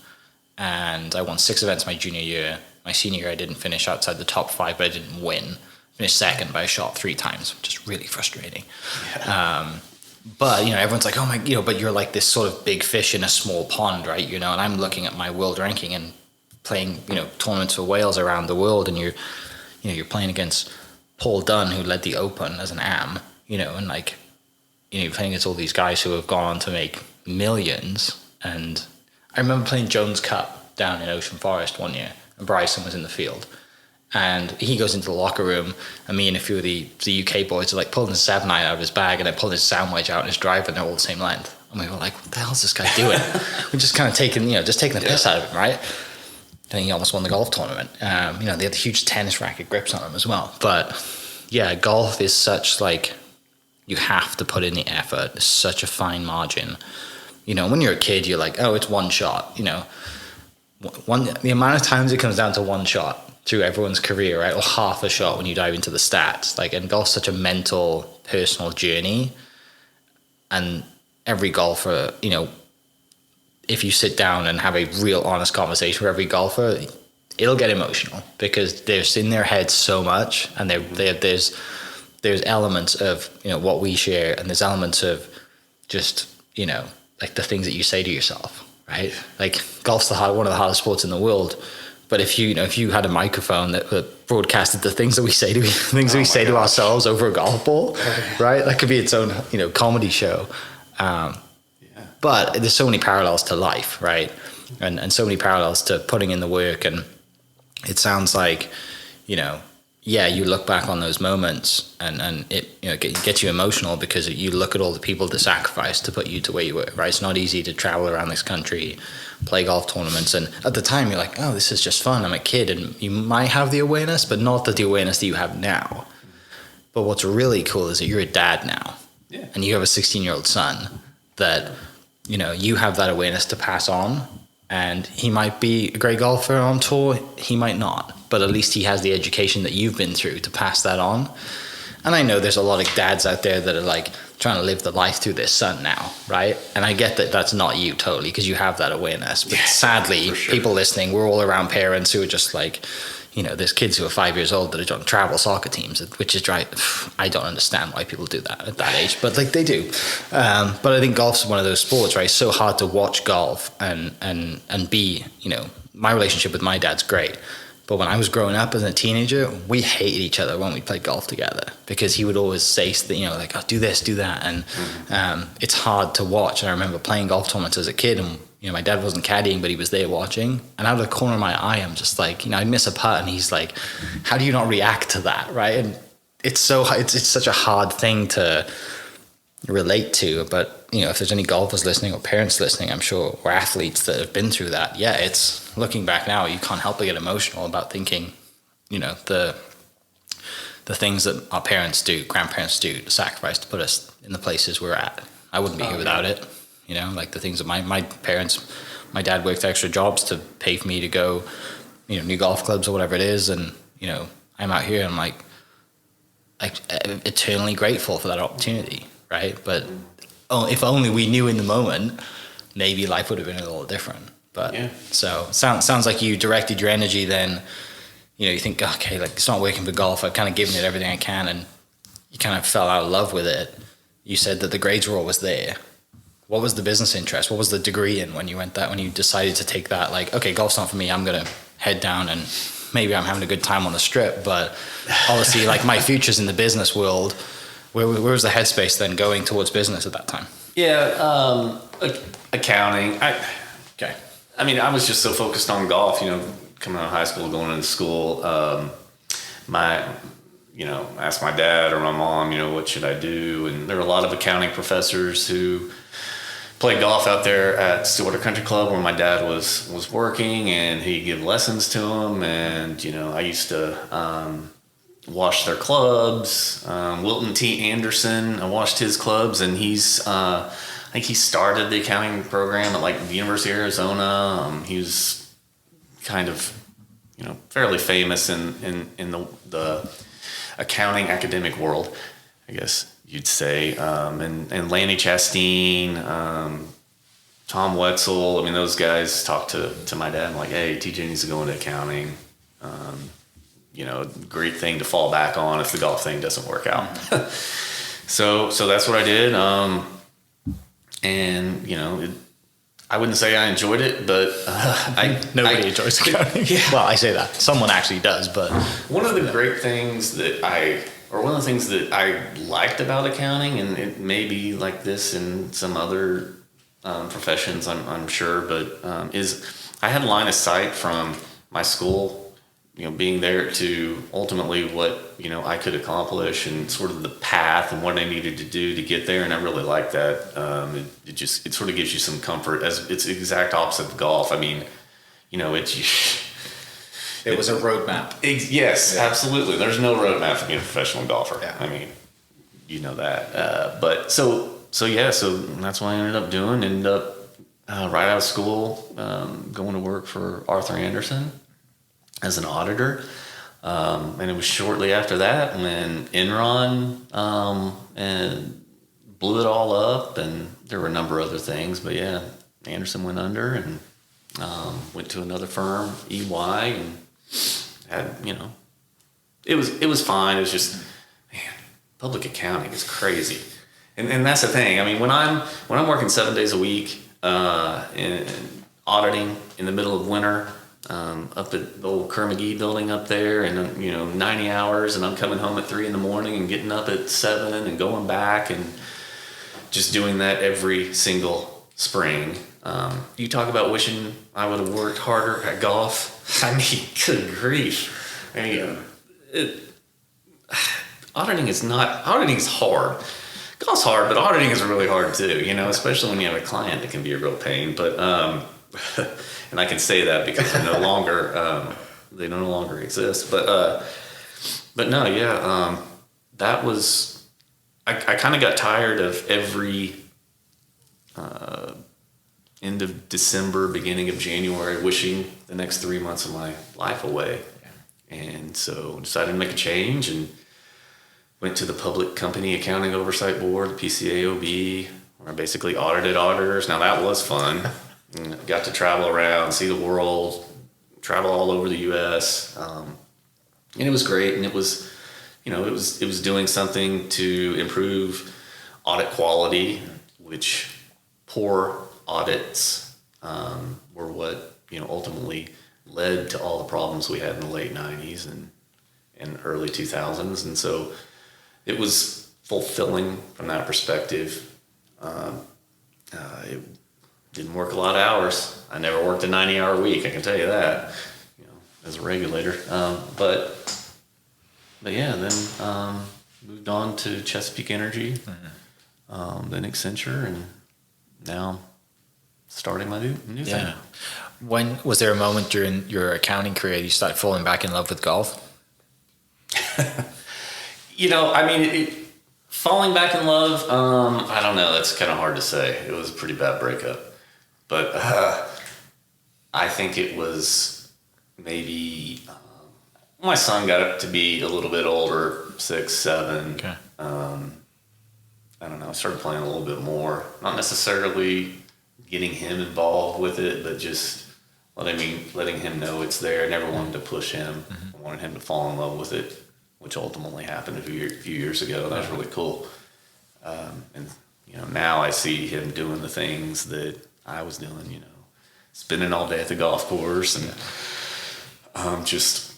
Speaker 4: and I won 6 events my junior year. My senior year, I didn't finish outside the top 5, but I didn't win. Finished second, but I shot 3 times, which is really frustrating. Yeah. But you know, everyone's like, "Oh my," you know, but you're like this sort of big fish in a small pond, right? You know, and I'm looking at my world ranking and playing, you know, tournaments for Wales around the world, and you're playing against Paul Dunn, who led the Open as an am, you know, and like, you know, you're playing against all these guys who have gone on to make millions. And I remember playing Jones Cup down in Ocean Forest one year, and Bryson was in the field. And he goes into the locker room, and me and a few of the UK boys are like pulling the 7-9 out of his bag, and I pull his sound wedge out in his driver, and they're all the same length. And we were like, what the hell is this guy doing? We're just kind of taking the piss out of him, right? I think he almost won the golf tournament. You know, they had the huge tennis racket grips on him as well. But yeah, golf is such like, you have to put in the effort. It's such a fine margin. You know, when you're a kid, you're like, oh, it's one shot. You know, the amount of times it comes down to one shot through everyone's career, right? Or half a shot when you dive into the stats. Like, and golf's such a mental, personal journey. And every golfer, you know, if you sit down and have a real honest conversation with every golfer, it'll get emotional because there's in their heads so much, and there's elements of, you know, what we share, and there's elements of just, you know, like the things that you say to yourself, right? Like golf's one of the hardest sports in the world. But if you had a microphone that broadcasted the things that we say to ourselves over a golf ball, right? That could be its own, you know, comedy show. But there's so many parallels to life, right? And so many parallels to putting in the work. And it sounds like, you know, yeah, you look back on those moments and it, you know, gets you emotional because you look at all the people that sacrificed to put you to where you were, right? It's not easy to travel around this country, play golf tournaments. And at the time you're like, oh, this is just fun. I'm a kid. And you might have the awareness, but not the awareness that you have now. But what's really cool is that you're a dad now. Yeah. And you have a 16-year-old son that, you know, you have that awareness to pass on. And he might be a great golfer on tour. He might not. But at least he has the education that you've been through to pass that on. And I know there's a lot of dads out there that are like trying to live the life through their son now, right? And I get that that's not you totally because you have that awareness. But sadly, people listening, we're all around parents who are just like, there's kids who are 5 years old that are on travel soccer teams, which is I don't understand why people do that at that age, but like they do. But I think golf's one of those sports, right? It's so hard to watch golf and be, my relationship with my dad's great. But when I was growing up as a teenager, we hated each other when we played golf together because he would always say, like, oh, do this, do that. And it's hard to watch. And I remember playing golf tournaments as a kid, and, my dad wasn't caddying, but he was there watching. And out of the corner of my eye, I'm just like, I'd miss a putt, and he's like, how do you not react to that, right? And it's such a hard thing to relate to. But, if there's any golfers listening or parents listening, I'm sure, or athletes that have been through that, yeah, it's looking back now, you can't help but get emotional about thinking, the things that our parents do, grandparents do, to sacrifice to put us in the places we're at. I wouldn't be here without it. Like the things that my parents, my dad worked extra jobs to pay for me to go, new golf clubs or whatever it is. And, I'm out here and I'm like eternally grateful for that opportunity. Right. But if only we knew in the moment, maybe life would have been a little different. But so sounds like you directed your energy then, you think, okay, like it's not working for golf. I've kind of given it everything I can, and you kind of fell out of love with it. You said that the grades were always there. What was the business interest? What was the degree in when you decided to take that, like, okay, golf's not for me, I'm going to head down, and maybe I'm having a good time on the strip, but obviously like my future's in the business world. Where was the headspace then going towards business at that time?
Speaker 3: Yeah, accounting. Okay. I mean, I was just so focused on golf, coming out of high school, going into school. Asked my dad or my mom, what should I do? And there were a lot of accounting professors who played golf out there at Stillwater Country Club where my dad was working, and he'd give lessons to them. And, I used to wash their clubs. Wilton T. Anderson, I washed his clubs, and I think he started the accounting program at like the University of Arizona. He was kind of, fairly famous in the accounting academic world, I guess you'd say. And Lanny Chasteen, Tom Wetzel. I mean, those guys talked to my dad. I'm like, hey, TJ needs to go into accounting. Great thing to fall back on if the golf thing doesn't work out. So that's what I did. I wouldn't say I enjoyed it, but
Speaker 4: nobody enjoys accounting.
Speaker 3: Yeah.
Speaker 4: Well, I say that someone actually does, but
Speaker 3: one of the great things that I liked about accounting, and it may be like this in some other professions, I'm sure, but is I had line of sight from my school, being there to ultimately what, I could accomplish, and sort of the path and what I needed to do to get there. And I really like that. It sort of gives you some comfort, as it's the exact opposite of golf. I mean, it
Speaker 4: was a roadmap.
Speaker 3: Yes, yeah. Absolutely. There's no roadmap for being a professional golfer. Yeah. I mean, that. But so that's what I ended up right out of school, going to work for Arthur Anderson as an auditor. And it was shortly after that when Enron and blew it all up, and there were a number of other things, but yeah, Anderson went under and went to another firm, EY, and had, it was fine. It was just, man, public accounting is crazy. And that's the thing. I mean, when I'm working 7 days a week in auditing in the middle of winter, up at the old Kerr-McGee building up there, and 90 hours, and I'm coming home at 3 a.m. and getting up at 7 and going back and just doing that every single spring. You talk about wishing I would have worked harder at golf. I mean, good grief. I mean, auditing is hard. Golf's hard, but auditing is really hard too, especially when you have a client that can be a real pain. But and I can say that because they no longer exist. But no, yeah, that was, I kind of got tired of every end of December, beginning of January, wishing the next 3 months of my life away. Yeah. And so decided to make a change and went to the Public Company Accounting Oversight Board, the PCAOB, where I basically audited auditors. Now that was fun. Got to travel around, see the world, travel all over the U.S. And it was great. And it was, it was doing something to improve audit quality, which poor audits were what, ultimately led to all the problems we had in the late 90s and early 2000s. And so it was fulfilling from that perspective. It didn't work a lot of hours. I never worked a 90-hour week, I can tell you that, as a regulator. But yeah, then moved on to Chesapeake Energy, then Accenture, and now starting my new thing.
Speaker 4: When was there a moment during your accounting career you started falling back in love with golf?
Speaker 3: Falling back in love, I don't know. That's kind of hard to say. It was a pretty bad breakup. But I think it was maybe my son got up to be a little bit older, 6, 7. Okay. I don't know. I started playing a little bit more. Not necessarily getting him involved with it, but just letting him know it's there. I never wanted to push him. I wanted him to fall in love with it, which ultimately happened a few years ago. That was really cool. And now I see him doing the things that I was doing, spending all day at the golf course and just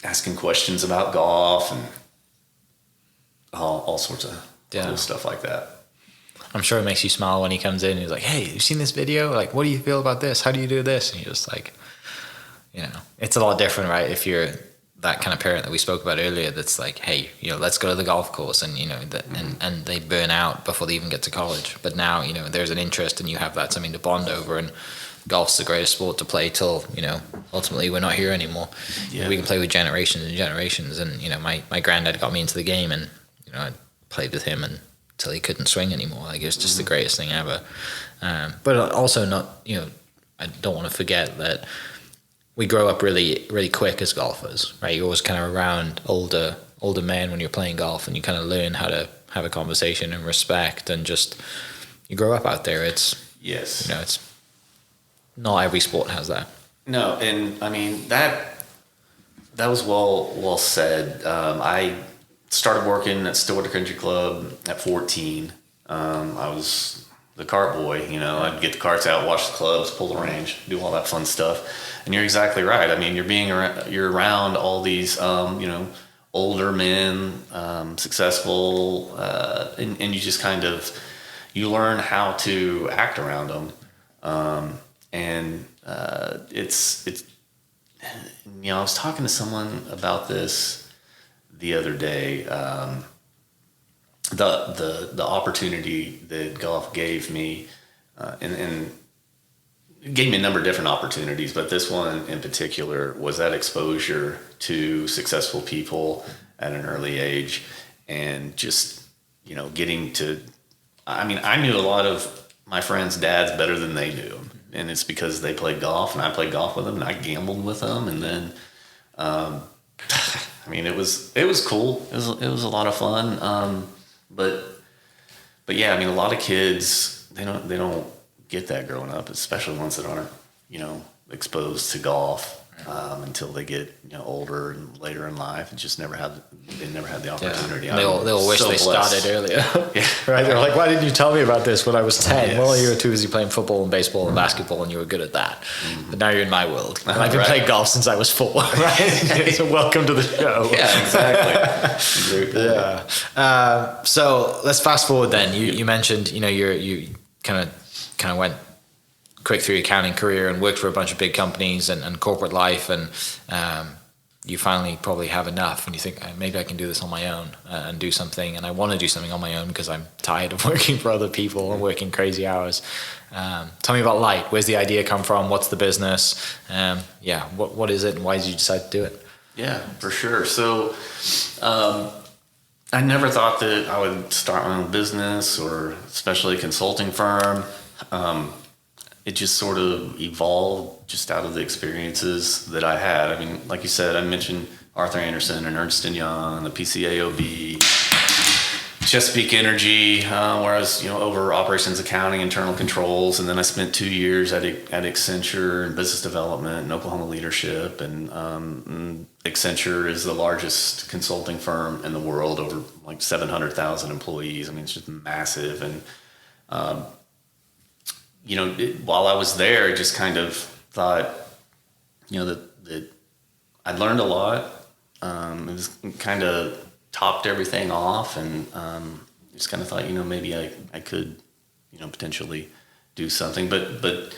Speaker 3: asking questions about golf and all sorts of cool stuff like that.
Speaker 4: I'm sure it makes you smile when he comes in and he's like, hey, you seen this video? Like, what do you feel about this? How do you do this? And you're just like, it's a lot different, right? If you're that kind of parent that we spoke about earlier, that's like, hey, let's go to the golf course, and and they burn out before they even get to college. But now, there's an interest, and you have that something to bond over, and golf's the greatest sport to play till ultimately we're not here anymore. Yeah. We can play with generations and generations, and my granddad got me into the game, and I played with him until he couldn't swing anymore. Like, it was just the greatest thing ever. But also not, I don't want to forget that we grow up really, really quick as golfers, right? You're always kind of around older men when you're playing golf, and you kind of learn how to have a conversation and respect, and just you grow up out there. It's it's not every sport has that. No,
Speaker 3: and I mean that was well said. I started working at Stillwater Country Club at 14. I was the cart boy, I'd get the carts out, wash the clubs, pull the range, do all that fun stuff. And you're exactly right. I mean, you're around all these, older men, successful, and you just kind of, you learn how to act around them. It's I was talking to someone about this the other day. The opportunity that golf gave me, and it gave me a number of different opportunities, but this one in particular was that exposure to successful people at an early age, and just getting to. I mean, I knew a lot of my friends' dads better than they knew them, and it's because they played golf, and I played golf with them, and I gambled with them, and then. I mean, it was cool. It was a lot of fun. But yeah, I mean, a lot of kids, they don't get that growing up, especially ones that aren't, exposed to golf until they get older and later in life, and just never had the opportunity. Yeah.
Speaker 4: They'll wish they started earlier. Yeah. Right? They're like, why didn't you tell me about this when I was 10? Yes. Well, you were too busy playing football and baseball and basketball, and you were good at that. Mm-hmm. But now you're in my world. And I've been playing golf since I was 4. Right? So welcome to the show.
Speaker 3: Yeah, exactly.
Speaker 4: Yeah. So let's fast forward then. You mentioned, you kind of went quick through your accounting career and worked for a bunch of big companies and corporate life, and you finally probably have enough, and you think, maybe I can do this on my own and do something, and I want to do something on my own because I'm tired of working for other people and working crazy hours. Tell me about LYT. Where's the idea come from? What's the business? What is it, and why did you decide to do it?
Speaker 3: Yeah, for sure. So I never thought that I would start my own business, or especially a consulting firm. It just sort of evolved just out of the experiences that I had. I mean, like you said, I mentioned Arthur Andersen and Ernst & Young, the PCAOB, Chesapeake Energy, where I was, over operations, accounting, internal controls, and then I spent 2 years at Accenture in business development and Oklahoma leadership. And Accenture is the largest consulting firm in the world, over like 700,000 employees. I mean, it's just massive. And while I was there, I just kind of thought, that I learned a lot. It was kind of topped everything off, and just kind of thought, maybe I could, potentially do something. But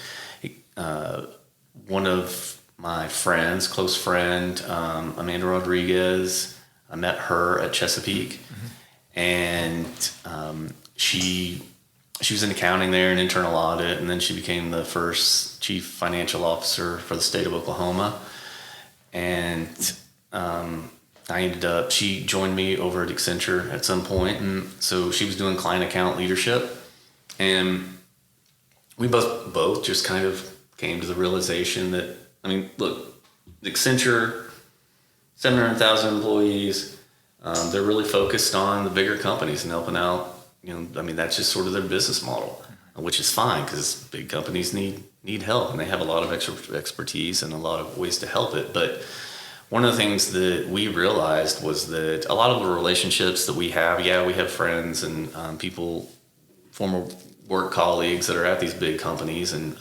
Speaker 3: one of my friends, close friend, Amanda Rodriguez, I met her at Chesapeake, and she was in accounting there and internal audit, and then she became the first chief financial officer for the state of Oklahoma. And she joined me over at Accenture at some point, and so she was doing client account leadership, and we both just kind of came to the realization that, look, Accenture, 700,000 employees, they're really focused on the bigger companies and helping out. That's just sort of their business model, which is fine because big companies need help, and they have a lot of expertise and a lot of ways to help it. But one of the things that we realized was that a lot of the relationships that we have, we have friends and people, former work colleagues that are at these big companies and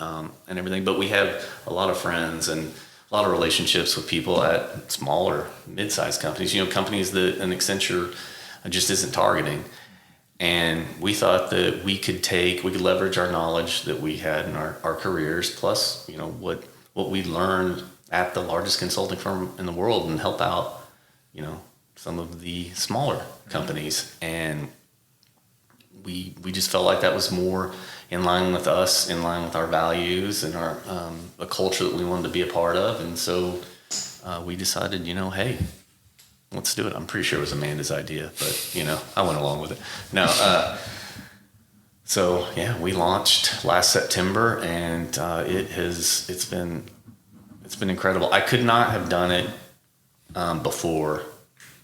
Speaker 3: everything, but we have a lot of friends and a lot of relationships with people at smaller, mid-sized companies, companies that an Accenture just isn't targeting. And we thought that we could leverage our knowledge that we had in our careers, plus, what we learned at the largest consulting firm in the world, and help out, some of the smaller companies. And we just felt like that was more in line with us, in line with our values and our a culture that we wanted to be a part of. And so we decided, hey, let's do it. I'm pretty sure it was Amanda's idea, but I went along with it. No, so yeah, we launched last September, and it's been incredible. I could not have done it before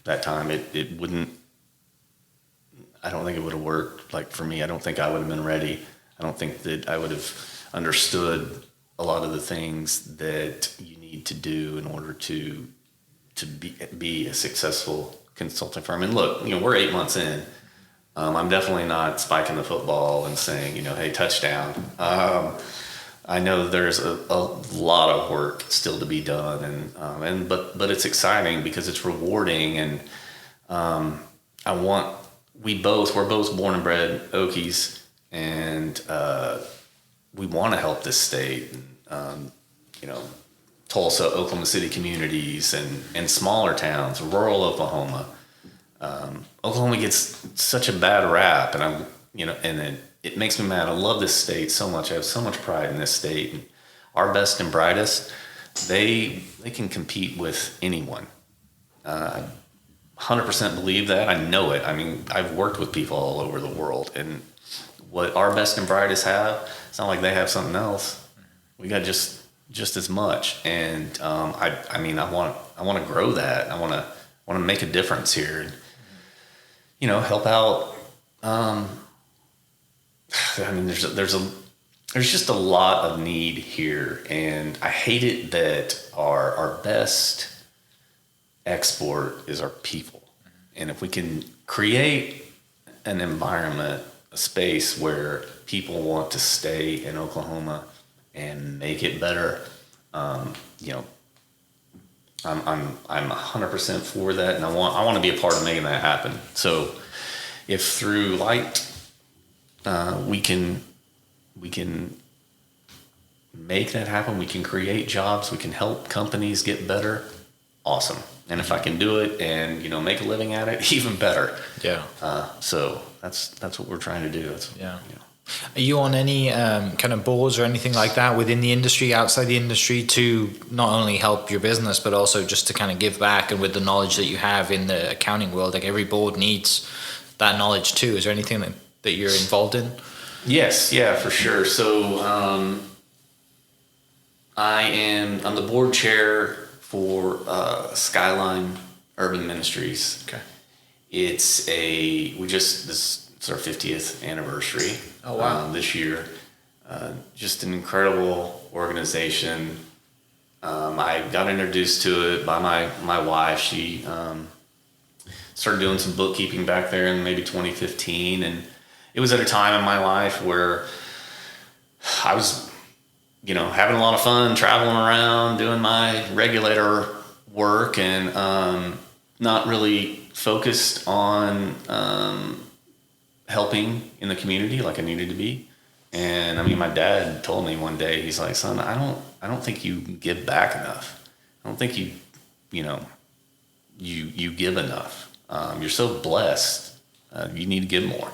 Speaker 3: that time. It wouldn't. I don't think it would have worked. Like for me, I don't think I would have been ready. I don't think that I would have understood a lot of the things that you need to do in order to be a successful consulting firm. And look, we're 8 months in. I'm definitely not spiking the football and saying, hey, touchdown. I know there's a lot of work still to be done, but it's exciting because it's rewarding, and we're both born and bred Okies, and we want to help this state, and Tulsa, Oklahoma City communities, and smaller towns, rural Oklahoma. Oklahoma gets such a bad rap, and it makes me mad. I love this state so much. I have so much pride in this state. And our best and brightest, they can compete with anyone. 100% believe that. I know it. I've worked with people all over the world, and what our best and brightest have, it's not like they have something else. We got just as much, and I want to grow that. I want to make a difference here, and help out. There's just a lot of need here, and I hate it that our best export is our people. And if we can create an environment, a space where people want to stay in Oklahoma and make it better, I'm 100% for that, and I want to be a part of making that happen. So if through LYT we can make that happen, we can create jobs, we can help companies get better, awesome. And if I can do it and make a living at it, even better. Yeah. So that's what we're trying to do.
Speaker 4: Are you on any kind of boards or anything like that within the industry, outside the industry, to not only help your business but also just to kind of give back, and with the knowledge that you have in the accounting world, like every board needs that knowledge too? Is there anything that you're involved in?
Speaker 3: Yes, yeah, for sure. So I'm the board chair for Skyline Urban Ministries.
Speaker 4: Okay.
Speaker 3: it's our 50th anniversary.
Speaker 4: Oh, wow.
Speaker 3: This year. Just an incredible organization. I got introduced to it by my wife. She started doing some bookkeeping back there in maybe 2015, and it was at a time in my life where I was, having a lot of fun traveling around, doing my regulator work, and not really focused on helping in the community like I needed to be. And I mean, my dad told me one day, he's like, son, I don't think you give back enough. I don't think you give enough. You're so blessed. You need to give more.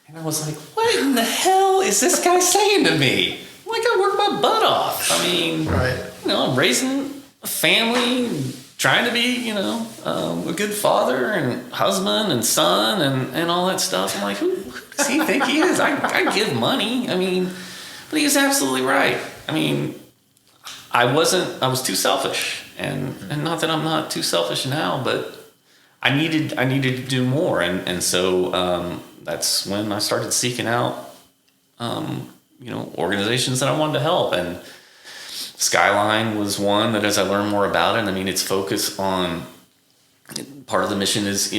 Speaker 3: And I was like, what in the hell is this guy saying to me? Like, I work my butt off. I mean,
Speaker 4: Right.
Speaker 3: I'm raising a family, trying to be, a good father and husband and son and all that stuff. I'm like, who does he think he is? I give money. I mean, but he was absolutely right. I mean, I was too selfish, and not that I'm not too selfish now, but I needed to do more. And so, that's when I started seeking out, organizations that I wanted to help. And Skyline was one that, as I learned more about it, I mean, its focus on part of the mission is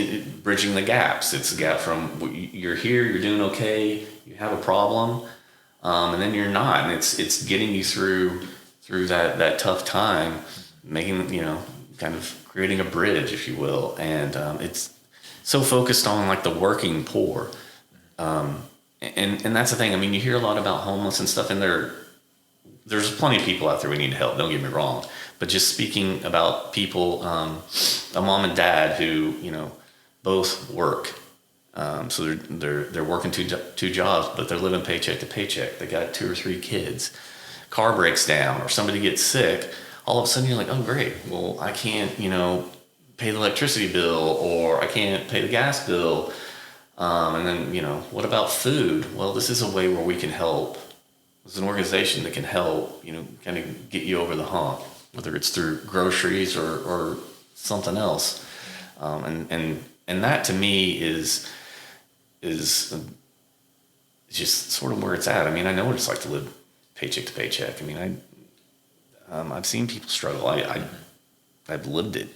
Speaker 3: bridging the gaps. It's a gap from you're here, you're doing okay, you have a problem, and then you're not, and it's getting you through that tough time, making kind of creating a bridge, if you will, and it's so focused on like the working poor, and that's the thing. I mean, you hear a lot about homeless and stuff, and there's plenty of people out there we need to help, don't get me wrong. But just speaking about people, a mom and dad who, both work. So they're working two jobs, but they're living paycheck to paycheck. They got 2 or 3 kids. Car breaks down or somebody gets sick. All of a sudden you're like, oh, great. Well, I can't, pay the electricity bill, or I can't pay the gas bill. And then, what about food? Well, this is a way where we can help. It's an organization that can help, kind of get you over the hump, whether it's through groceries or something else. And that to me is just sort of where it's at. I mean, I know what it's like to live paycheck to paycheck. I mean, I've seen people struggle. I've lived it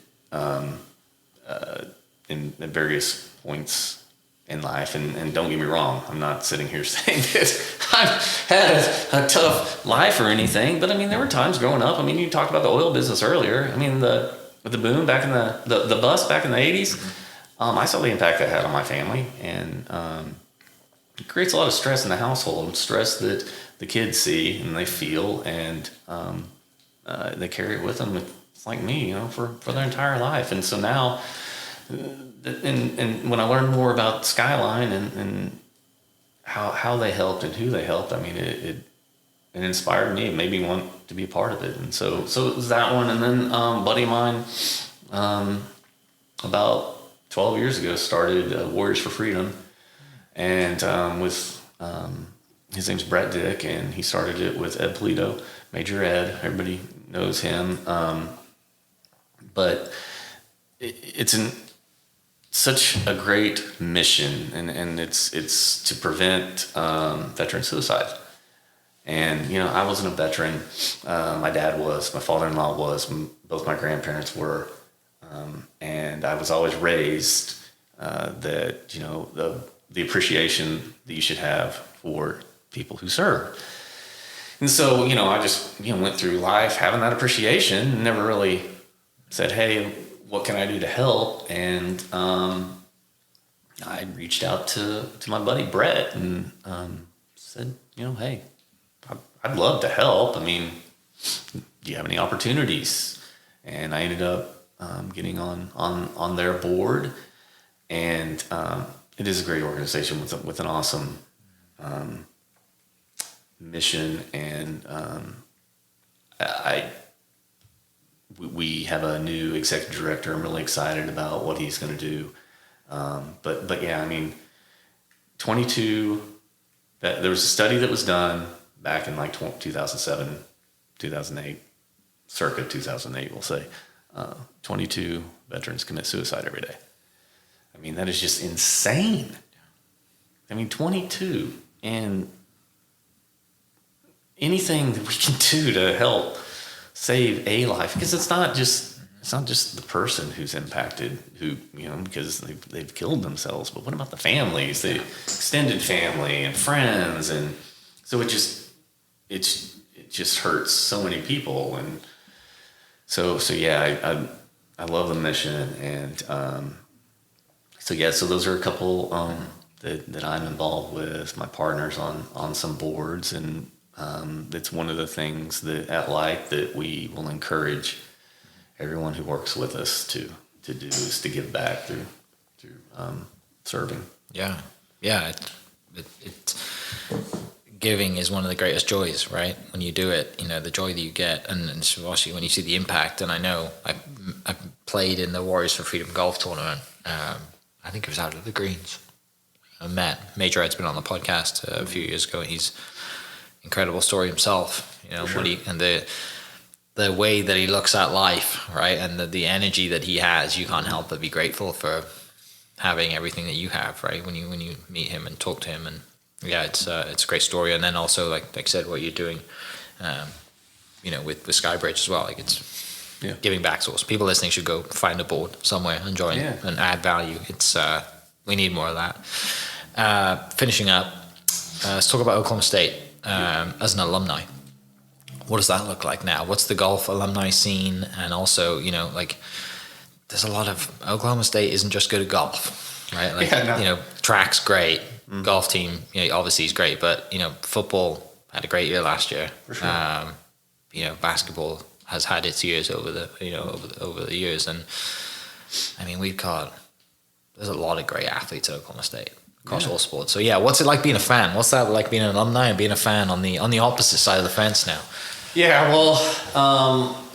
Speaker 3: in at various points in life, and don't get me wrong, I'm not sitting here saying that I've had a tough life or anything, but I mean, there were times growing up. I mean, you talked about the oil business earlier. I mean, the boom back in the bust back in the 80s, I saw the impact that had on my family, and it creates a lot of stress in the household, stress that the kids see and they feel, and they carry it with them. It's like me, for their entire life. And so now, and when I learned more about Skyline and how they helped and who they helped, I mean, it inspired me. It made me want to be a part of it. And so it was that one. And then a buddy of mine, about 12 years ago, started Warriors for Freedom, and with his name's Brett Dick, and he started it with Ed Polito, Major Ed. Everybody knows him, but it's such a great mission, and it's to prevent veteran suicide. And I wasn't a veteran. My dad was. My father-in-law was. Both my grandparents were. And I was always raised that the appreciation that you should have for people who serve. And so I just went through life having that appreciation, and never really said, hey, what can I do to help? And I reached out to my buddy Brett and said, hey, I'd love to help. I mean, do you have any opportunities? And I ended up getting on their board, and it is a great organization with an awesome mission, and we have a new executive director. I'm really excited about what he's going to do. But yeah, I mean, 22. There was a study that was done back in like 2007, 2008, circa 2008, we'll say. 22 veterans commit suicide every day. I mean, that is just insane. I mean, 22, and anything that we can do to help save a life, because it's not just the person who's impacted, who, you know, because they've killed themselves, but what about the families, the extended family and friends, and so it just hurts so many people, and so yeah, I love the mission, and so those are a couple that I'm involved with, my partners on some boards, and it's one of the things that at LYT that we will encourage everyone who works with us to do, is to give back through serving.
Speaker 4: Yeah. It giving is one of the greatest joys, right? When you do it, you know, the joy that you get, and especially when you see the impact. And I know I played in the Warriors for Freedom golf tournament. I think it was out of the greens. I met Major Ed's been on the podcast a few years ago. He's incredible story himself, you know,
Speaker 3: sure.
Speaker 4: and the way that he looks at life, right, and the energy that he has, you can't help but be grateful for having everything that you have, right, when you meet him and talk to him. And yeah, it's a great story. And then also, like I said, what you're doing, you know, with Skybridge as well, like it's giving back to us. People listening should go find a board somewhere and join and add value. It's we need more of that. Finishing up, let's talk about Oklahoma State as an alumni. What does that look like now? What's the golf alumni scene? And also, you know, like there's a lot of Oklahoma State isn't just good at golf, right? Like, you know, track's great. Golf team, you know, obviously is great, but, you know, football had a great year last year.
Speaker 3: For sure.
Speaker 4: You know, basketball has had its years over the years. And I mean, there's a lot of great athletes at Oklahoma State across all sports. So yeah, what's it like being a fan? What's that like being an alumni and being a fan on the opposite side of the fence now?
Speaker 3: Yeah, well,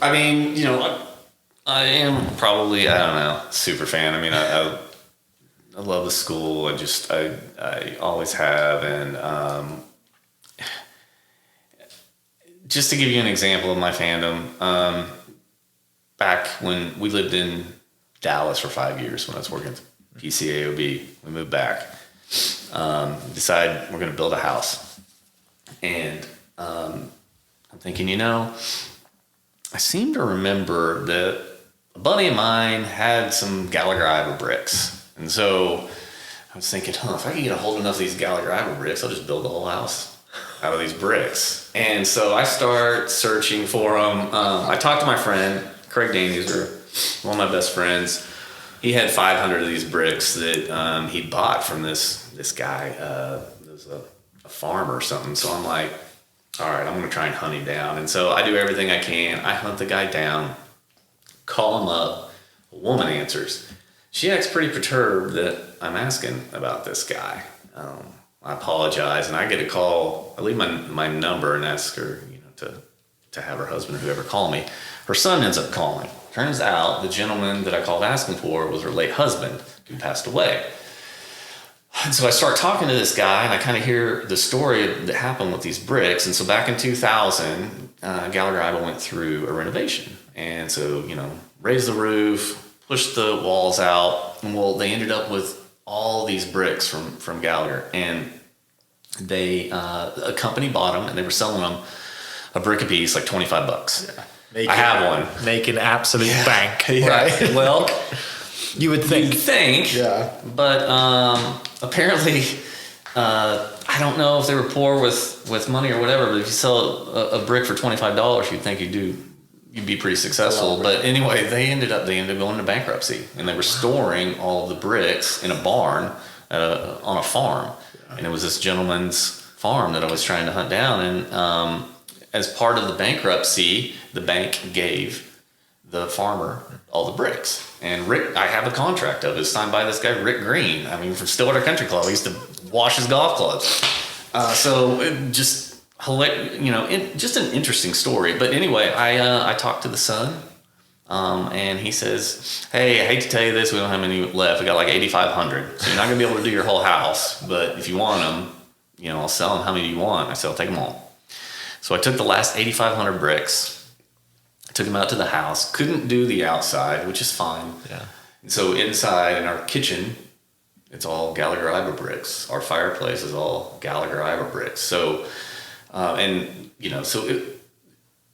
Speaker 3: I mean, you know, I am probably, I don't know, super fan. I mean, I love the school. I always have. And just to give you an example of my fandom, back when we lived in Dallas for 5 years, when I was working at PCAOB, we moved back. Decide we're going to build a house. And I'm thinking, you know, I seem to remember that a buddy of mine had some Gallagher Iver bricks. And so I was thinking, if I can get a hold of enough of these Gallagher Iver bricks, I'll just build the whole house out of these bricks. And so I start searching for them. I talked to my friend, Craig Danuser, one of my best friends. He had 500 of these bricks that he'd bought from this guy. It was a farmer or something. So I'm like, all right, I'm going to try and hunt him down. And so I do everything I can. I hunt the guy down, call him up. A woman answers. She acts pretty perturbed that I'm asking about this guy. I apologize, and I get a call. I leave my number and ask her, you know, to have her husband or whoever call me. Her son ends up calling. Turns out the gentleman that I called asking for was her late husband who passed away. And so I start talking to this guy, and I kind of hear the story that happened with these bricks. And so back in 2000, Gallagher Iver went through a renovation. And so, you know, raised the roof, pushed the walls out. And well, they ended up with all these bricks from Gallagher. And a company bought them, and they were selling them a brick a piece, like $25. Yeah. I have one.
Speaker 4: Making absolute bank,
Speaker 3: yeah.
Speaker 4: Right?
Speaker 3: Well,
Speaker 4: you would think.
Speaker 3: Yeah. But apparently, I don't know if they were poor with money or whatever, but if you sell a brick for $25, you'd think you'd be pretty successful. But anyway, they ended up going into bankruptcy, and they were storing all of the bricks in a barn on a farm. Yeah. And it was this gentleman's farm that I was trying to hunt down. And as part of the bankruptcy, the bank gave the farmer all the bricks. And Rick, I have a contract of it signed by this guy, Rick Green. I mean, from Stillwater Country Club. He used to wash his golf clubs. So it just, you know, just an interesting story. But anyway, I talked to the son, and he says, hey, I hate to tell you this, we don't have any left. We got like 8,500. So you're not going to be able to do your whole house. But if you want them, you know, I'll sell them. How many do you want? I said, I'll take them all. So I took the last 8,500 bricks, took them out to the house, couldn't do the outside, which is fine.
Speaker 4: Yeah.
Speaker 3: And so inside in our kitchen, It's all Gallagher-Iba bricks. Our fireplace is all Gallagher-Iba bricks. So,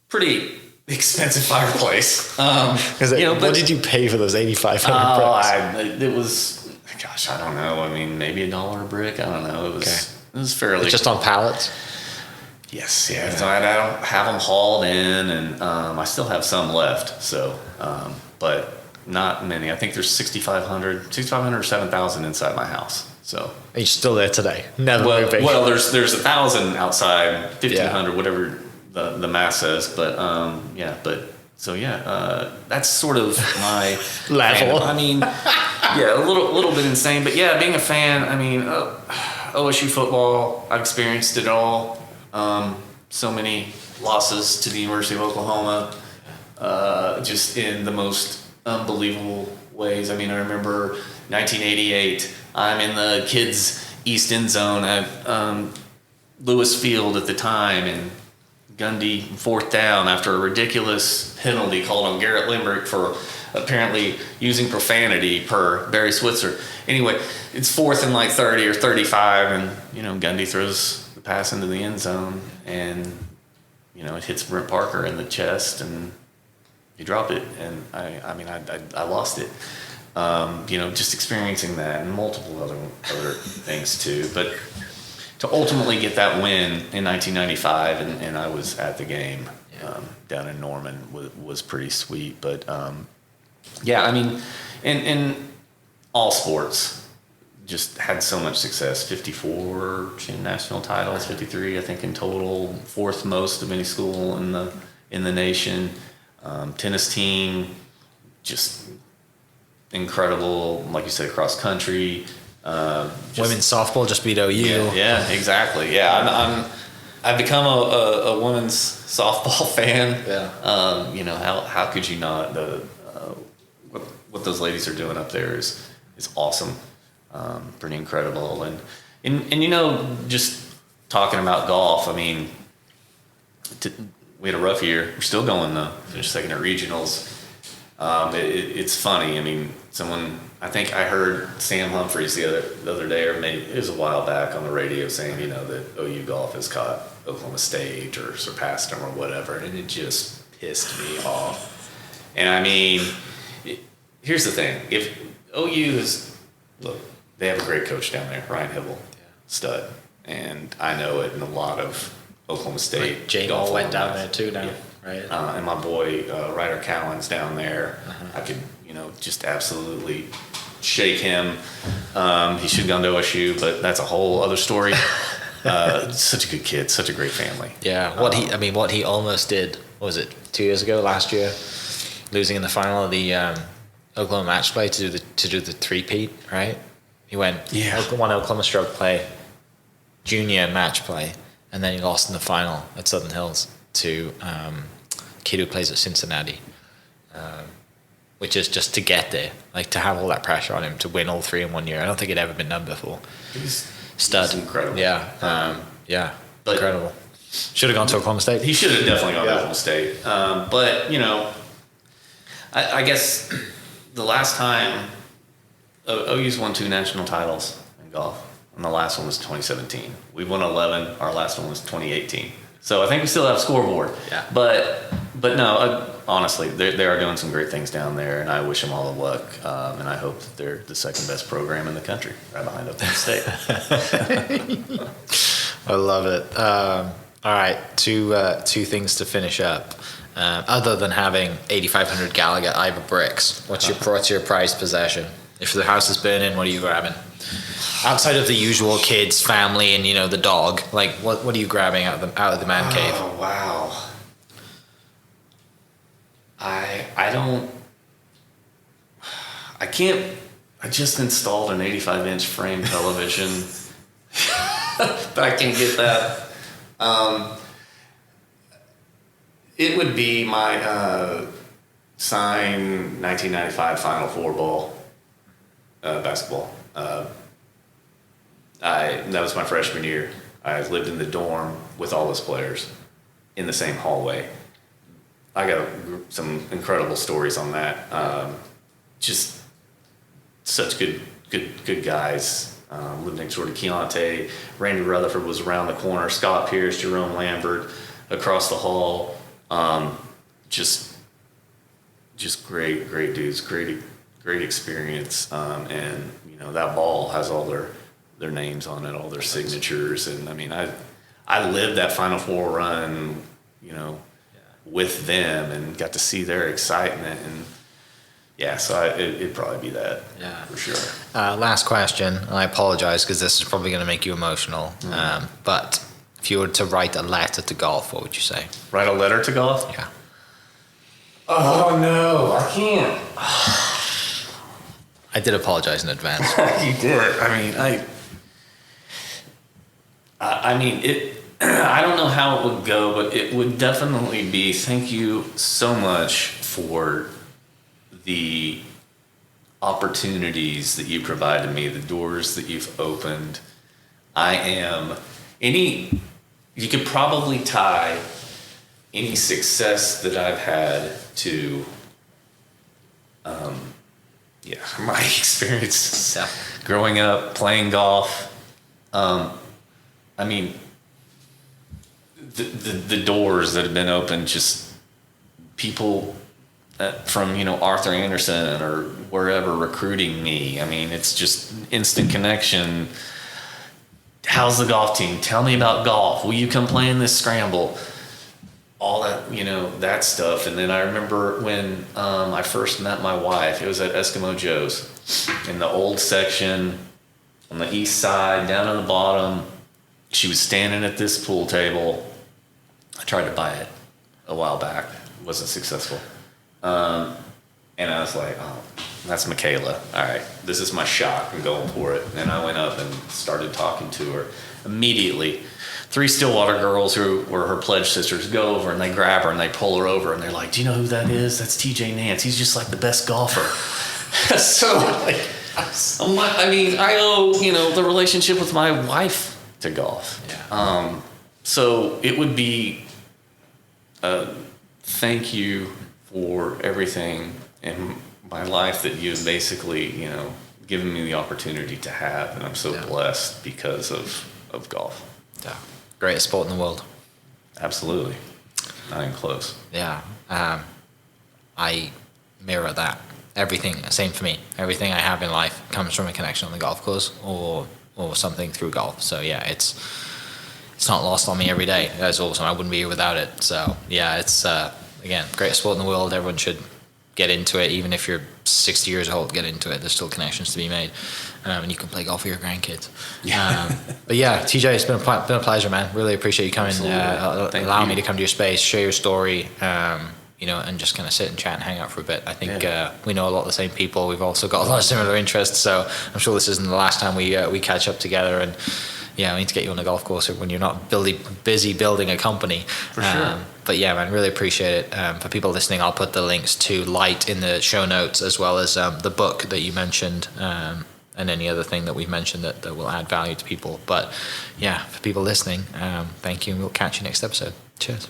Speaker 3: pretty expensive fireplace.
Speaker 2: What did you pay for those 8,500 bricks?
Speaker 3: It was, gosh, I don't know. I mean, maybe $1 a brick. I don't know. It was fairly.
Speaker 2: It's just on pallets?
Speaker 3: Yes, yeah. So I don't have them hauled in, and I still have some left. So, but not many. I think there's 6,500 or 7,000 inside my house. So.
Speaker 2: Are you still there today? Never moving?
Speaker 3: Well, there's 1,000 outside, 1,500, whatever the math says. But that's sort of my
Speaker 2: level.
Speaker 3: Fandom. I mean, a little bit insane, but yeah, being a fan. I mean, OSU football. I've experienced it all. So many losses to the University of Oklahoma, just in the most unbelievable ways. I mean, I remember 1988. I'm in the kids' East End zone at Lewis Field at the time, and Gundy 4th down after a ridiculous penalty called on Garrett Limerick for apparently using profanity per Barry Switzer. Anyway, it's 4th and like 30 or 35, and Gundy throws the pass into the end zone, and it hits Brent Parker in the chest, and he dropped it, and I lost it. Just experiencing that and multiple other things too. But to ultimately get that win in 1995, and I was at the game down in Norman, was pretty sweet. But in all sports, just had so much success. 54 national titles, 53 I think in total, 4th most of any school in the nation. Tennis team, just incredible, like you said, cross country.
Speaker 2: Women's softball just beat OU.
Speaker 3: Yeah, exactly. Yeah, I've become a women's softball fan. Yeah. How could you not? What those ladies are doing up there is awesome. Pretty incredible. And just talking about golf, I mean, we had a rough year. We're still going though. Finished second at regionals. It's funny. I mean, I think I heard Sam Humphreys the other day, or maybe it was a while back on the radio saying, that OU golf has caught Oklahoma State or surpassed them or whatever, and it just pissed me off. And I mean, here's the thing: if OU they have a great coach down there, Ryan Hibble, stud, and I know it, and a lot of Oklahoma State.
Speaker 2: Like Jane Hall went down there too now. Yeah. Right.
Speaker 3: And my boy Ryder Cowan's down there. I could, just absolutely shake him. He should have gone to OSU, but that's a whole other story. Such a good kid, such a great family.
Speaker 2: Yeah. What he almost did, what was it, 2 years ago, last year, losing in the final of the Oklahoma match play to do the three-peat, right? He won Oklahoma stroke play, junior match play, and then he lost in the final at Southern Hills to kid who plays at Cincinnati, which is just to get there, like to have all that pressure on him to win all three in 1 year. I don't think it'd ever been done before. He's
Speaker 3: incredible.
Speaker 2: Yeah, incredible. Should have gone to Oklahoma State.
Speaker 3: He should have definitely gone to Oklahoma State. But I guess the last time OU's won 2 national titles in golf, and the last one was 2017. We won 11. Our last one was 2018. So I think we still have scoreboard. Yeah. But no, honestly, they are doing some great things down there, and I wish them all the luck. And I hope that they're the second best program in the country, right behind Oklahoma State.
Speaker 2: I love it. All right, two things to finish up. Other than having 8,500 Gallagher-Iba bricks, what's your prized possession? If the house is burning, what are you grabbing? Outside of the usual kids, family, and the dog, like what are you grabbing out of the man cave?
Speaker 3: Oh wow! I can't. I just installed an 85-inch frame television, but I can't get that. It would be my signed 1995 Final Four ball, basketball. That was my freshman year. I lived in the dorm with all those players in the same hallway. I got some incredible stories on that. Just such good good guys. Lived next door to Keontae. Randy Rutherford was around the corner. Scott Pierce, Jerome Lambert across the hall. Just great dudes. Great experience. And you know, that ball has all their names on it, all their signatures. And I mean, I lived that Final Four run, you know, with them and got to see their excitement. And yeah, so it'd probably be that, for sure.
Speaker 4: Last question, and I apologize because this is probably going to make you emotional. But if you were to write a letter to golf, what would you say?
Speaker 3: Write a letter to golf?
Speaker 4: Yeah.
Speaker 3: Oh no, I can't.
Speaker 4: I did apologize in advance.
Speaker 3: You did. I mean, it. I don't know how it would go, but it would definitely be thank you so much for the opportunities that you provided me, the doors that you've opened. You could probably tie any success that I've had to, my experiences growing up, playing golf. I mean, the doors that have been opened, just people from, you know, Arthur Anderson or wherever recruiting me. I mean, it's just instant connection. How's the golf team? Tell me about golf. Will you come play in this scramble? All that, you know, that stuff. And then I remember when I first met my wife, it was at Eskimo Joe's in the old section on the east side, down on the bottom. She was standing at this pool table. I tried to buy it a while back. Wasn't successful. And I was like, oh, that's Michaela. All right, this is my shot. I'm going for it. And I went up and started talking to her. Immediately, 3 Stillwater girls who were her pledge sisters go over and they grab her and they pull her over and they're like, do you know who that is? That's TJ Nance. He's just like the best golfer. So, like, I owe, you know, the relationship with my wife to golf. Yeah. So it would be thank you for everything in my life that you've basically, you know, given me the opportunity to have, and I'm so blessed because of golf.
Speaker 4: Yeah, greatest sport in the world.
Speaker 3: Absolutely, not even close.
Speaker 4: Yeah, I mirror that. Everything, same for me. Everything I have in life comes from a connection on the golf course or something through golf. So yeah, it's not lost on me every day. That's awesome. I wouldn't be here without it. So yeah, it's again, greatest sport in the world. Everyone should get into it. Even if you're 60 years old, get into it. There's still connections to be made, and you can play golf with your grandkids. But yeah, TJ, it's been a pleasure, man. Really appreciate you coming, allowing me to come to your space, share your story, you know, and just kind of sit and chat and hang out for a bit. I think we know a lot of the same people. We've also got a lot of similar interests, so I'm sure this isn't the last time we catch up together. And yeah, I need to get you on the golf course when you're not busy building a company.
Speaker 3: For sure.
Speaker 4: But yeah, man, really appreciate it. For people listening, I'll put the links to LYT in the show notes, as well as the book that you mentioned, and any other thing that we've mentioned that will add value to people. But yeah, for people listening, thank you, and we'll catch you next episode. Cheers.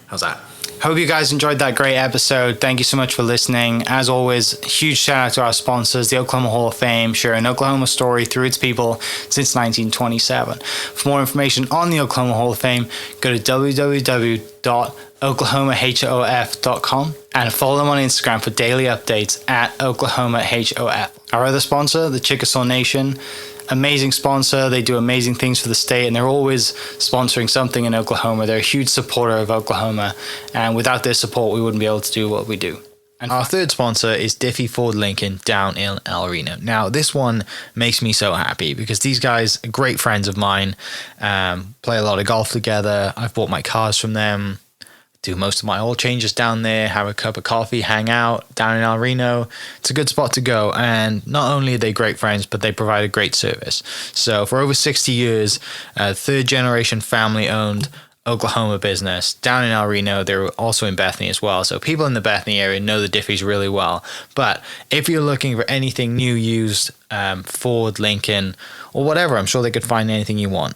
Speaker 4: How's that?
Speaker 2: Hope you guys enjoyed that great episode. Thank you so much for listening. As always, huge shout out to our sponsors, the Oklahoma Hall of Fame, sharing Oklahoma story through its people since 1927. For more information on the Oklahoma Hall of Fame, go to www.oklahomahof.com and follow them on Instagram for daily updates at oklahomahof. Our other sponsor, the Chickasaw Nation, amazing sponsor. They do amazing things for the state, and they're always sponsoring something in Oklahoma. They're a huge supporter of Oklahoma, and without their support, we wouldn't be able to do what we do. And our third sponsor is Diffie Ford Lincoln down in El Reno. Now, this one makes me so happy because these guys are great friends of mine, play a lot of golf together. I've bought my cars from them, do most of my oil changes down there, have a cup of coffee, hang out down in El Reno. It's a good spot to go. And not only are they great friends, but they provide a great service. So for over 60 years, third generation family owned Oklahoma business down in El Reno. They're also in Bethany as well. So people in the Bethany area know the Diffies really well. But if you're looking for anything new, used, Ford, Lincoln, or whatever, I'm sure they could find anything you want.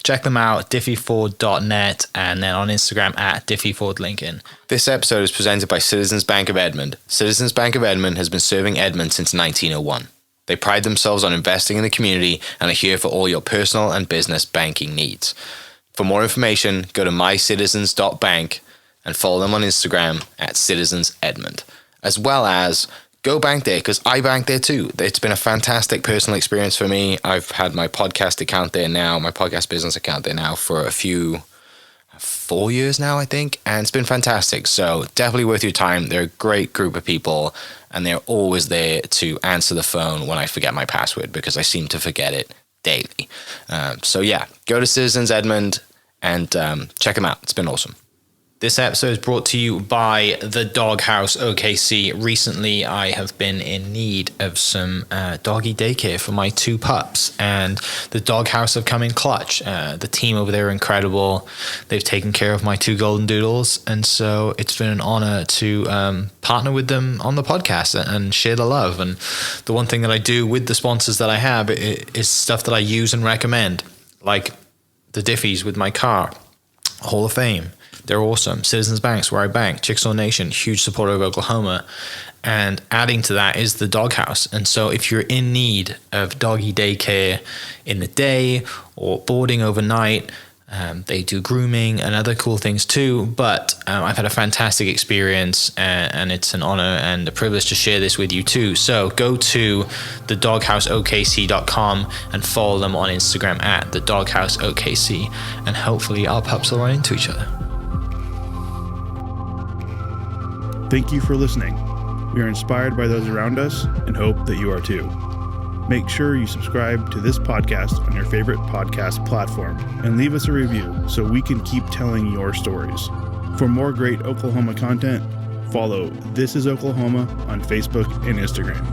Speaker 2: Check them out, diffieford.net, and then on Instagram at diffiefordlincoln. This episode is presented by Citizens Bank of Edmond. Citizens Bank of Edmond has been serving Edmond since 1901.
Speaker 4: They pride themselves on investing in the community and are here for all your personal and business banking needs. For more information, go to mycitizens.bank and follow them on Instagram at citizensedmond, as well as go bank there, because I bank there too. It's been a fantastic personal experience for me. I've had my podcast account there now, my podcast business account there now for 4 years now, I think, and it's been fantastic. So definitely worth your time. They're a great group of people, and they're always there to answer the phone when I forget my password, because I seem to forget it daily. So yeah, go to Citizens Edmond and check them out. It's been awesome. This episode is brought to you by the Dog House OKC. Recently, I have been in need of some doggy daycare for my 2 pups, and the Dog House have come in clutch. The team over there are incredible. They've taken care of my 2 golden doodles, and so it's been an honor to partner with them on the podcast and share the love. And the one thing that I do with the sponsors that I have is stuff that I use and recommend, like the Diffies with my car, Hall of Fame. They're awesome. Citizens Banks, where I bank. Chickasaw Nation, huge supporter of Oklahoma. And adding to that is the Dog House. And so if you're in need of doggy daycare in the day or boarding overnight, they do grooming and other cool things too. But I've had a fantastic experience, and it's an honor and a privilege to share this with you too. So go to thedoghouseokc.com and follow them on Instagram at thedoghouseokc. And hopefully our pups will run into each other.
Speaker 1: Thank you for listening. We are inspired by those around us and hope that you are too. Make sure you subscribe to this podcast on your favorite podcast platform and leave us a review so we can keep telling your stories. For more great Oklahoma content, follow This Is Oklahoma on Facebook and Instagram.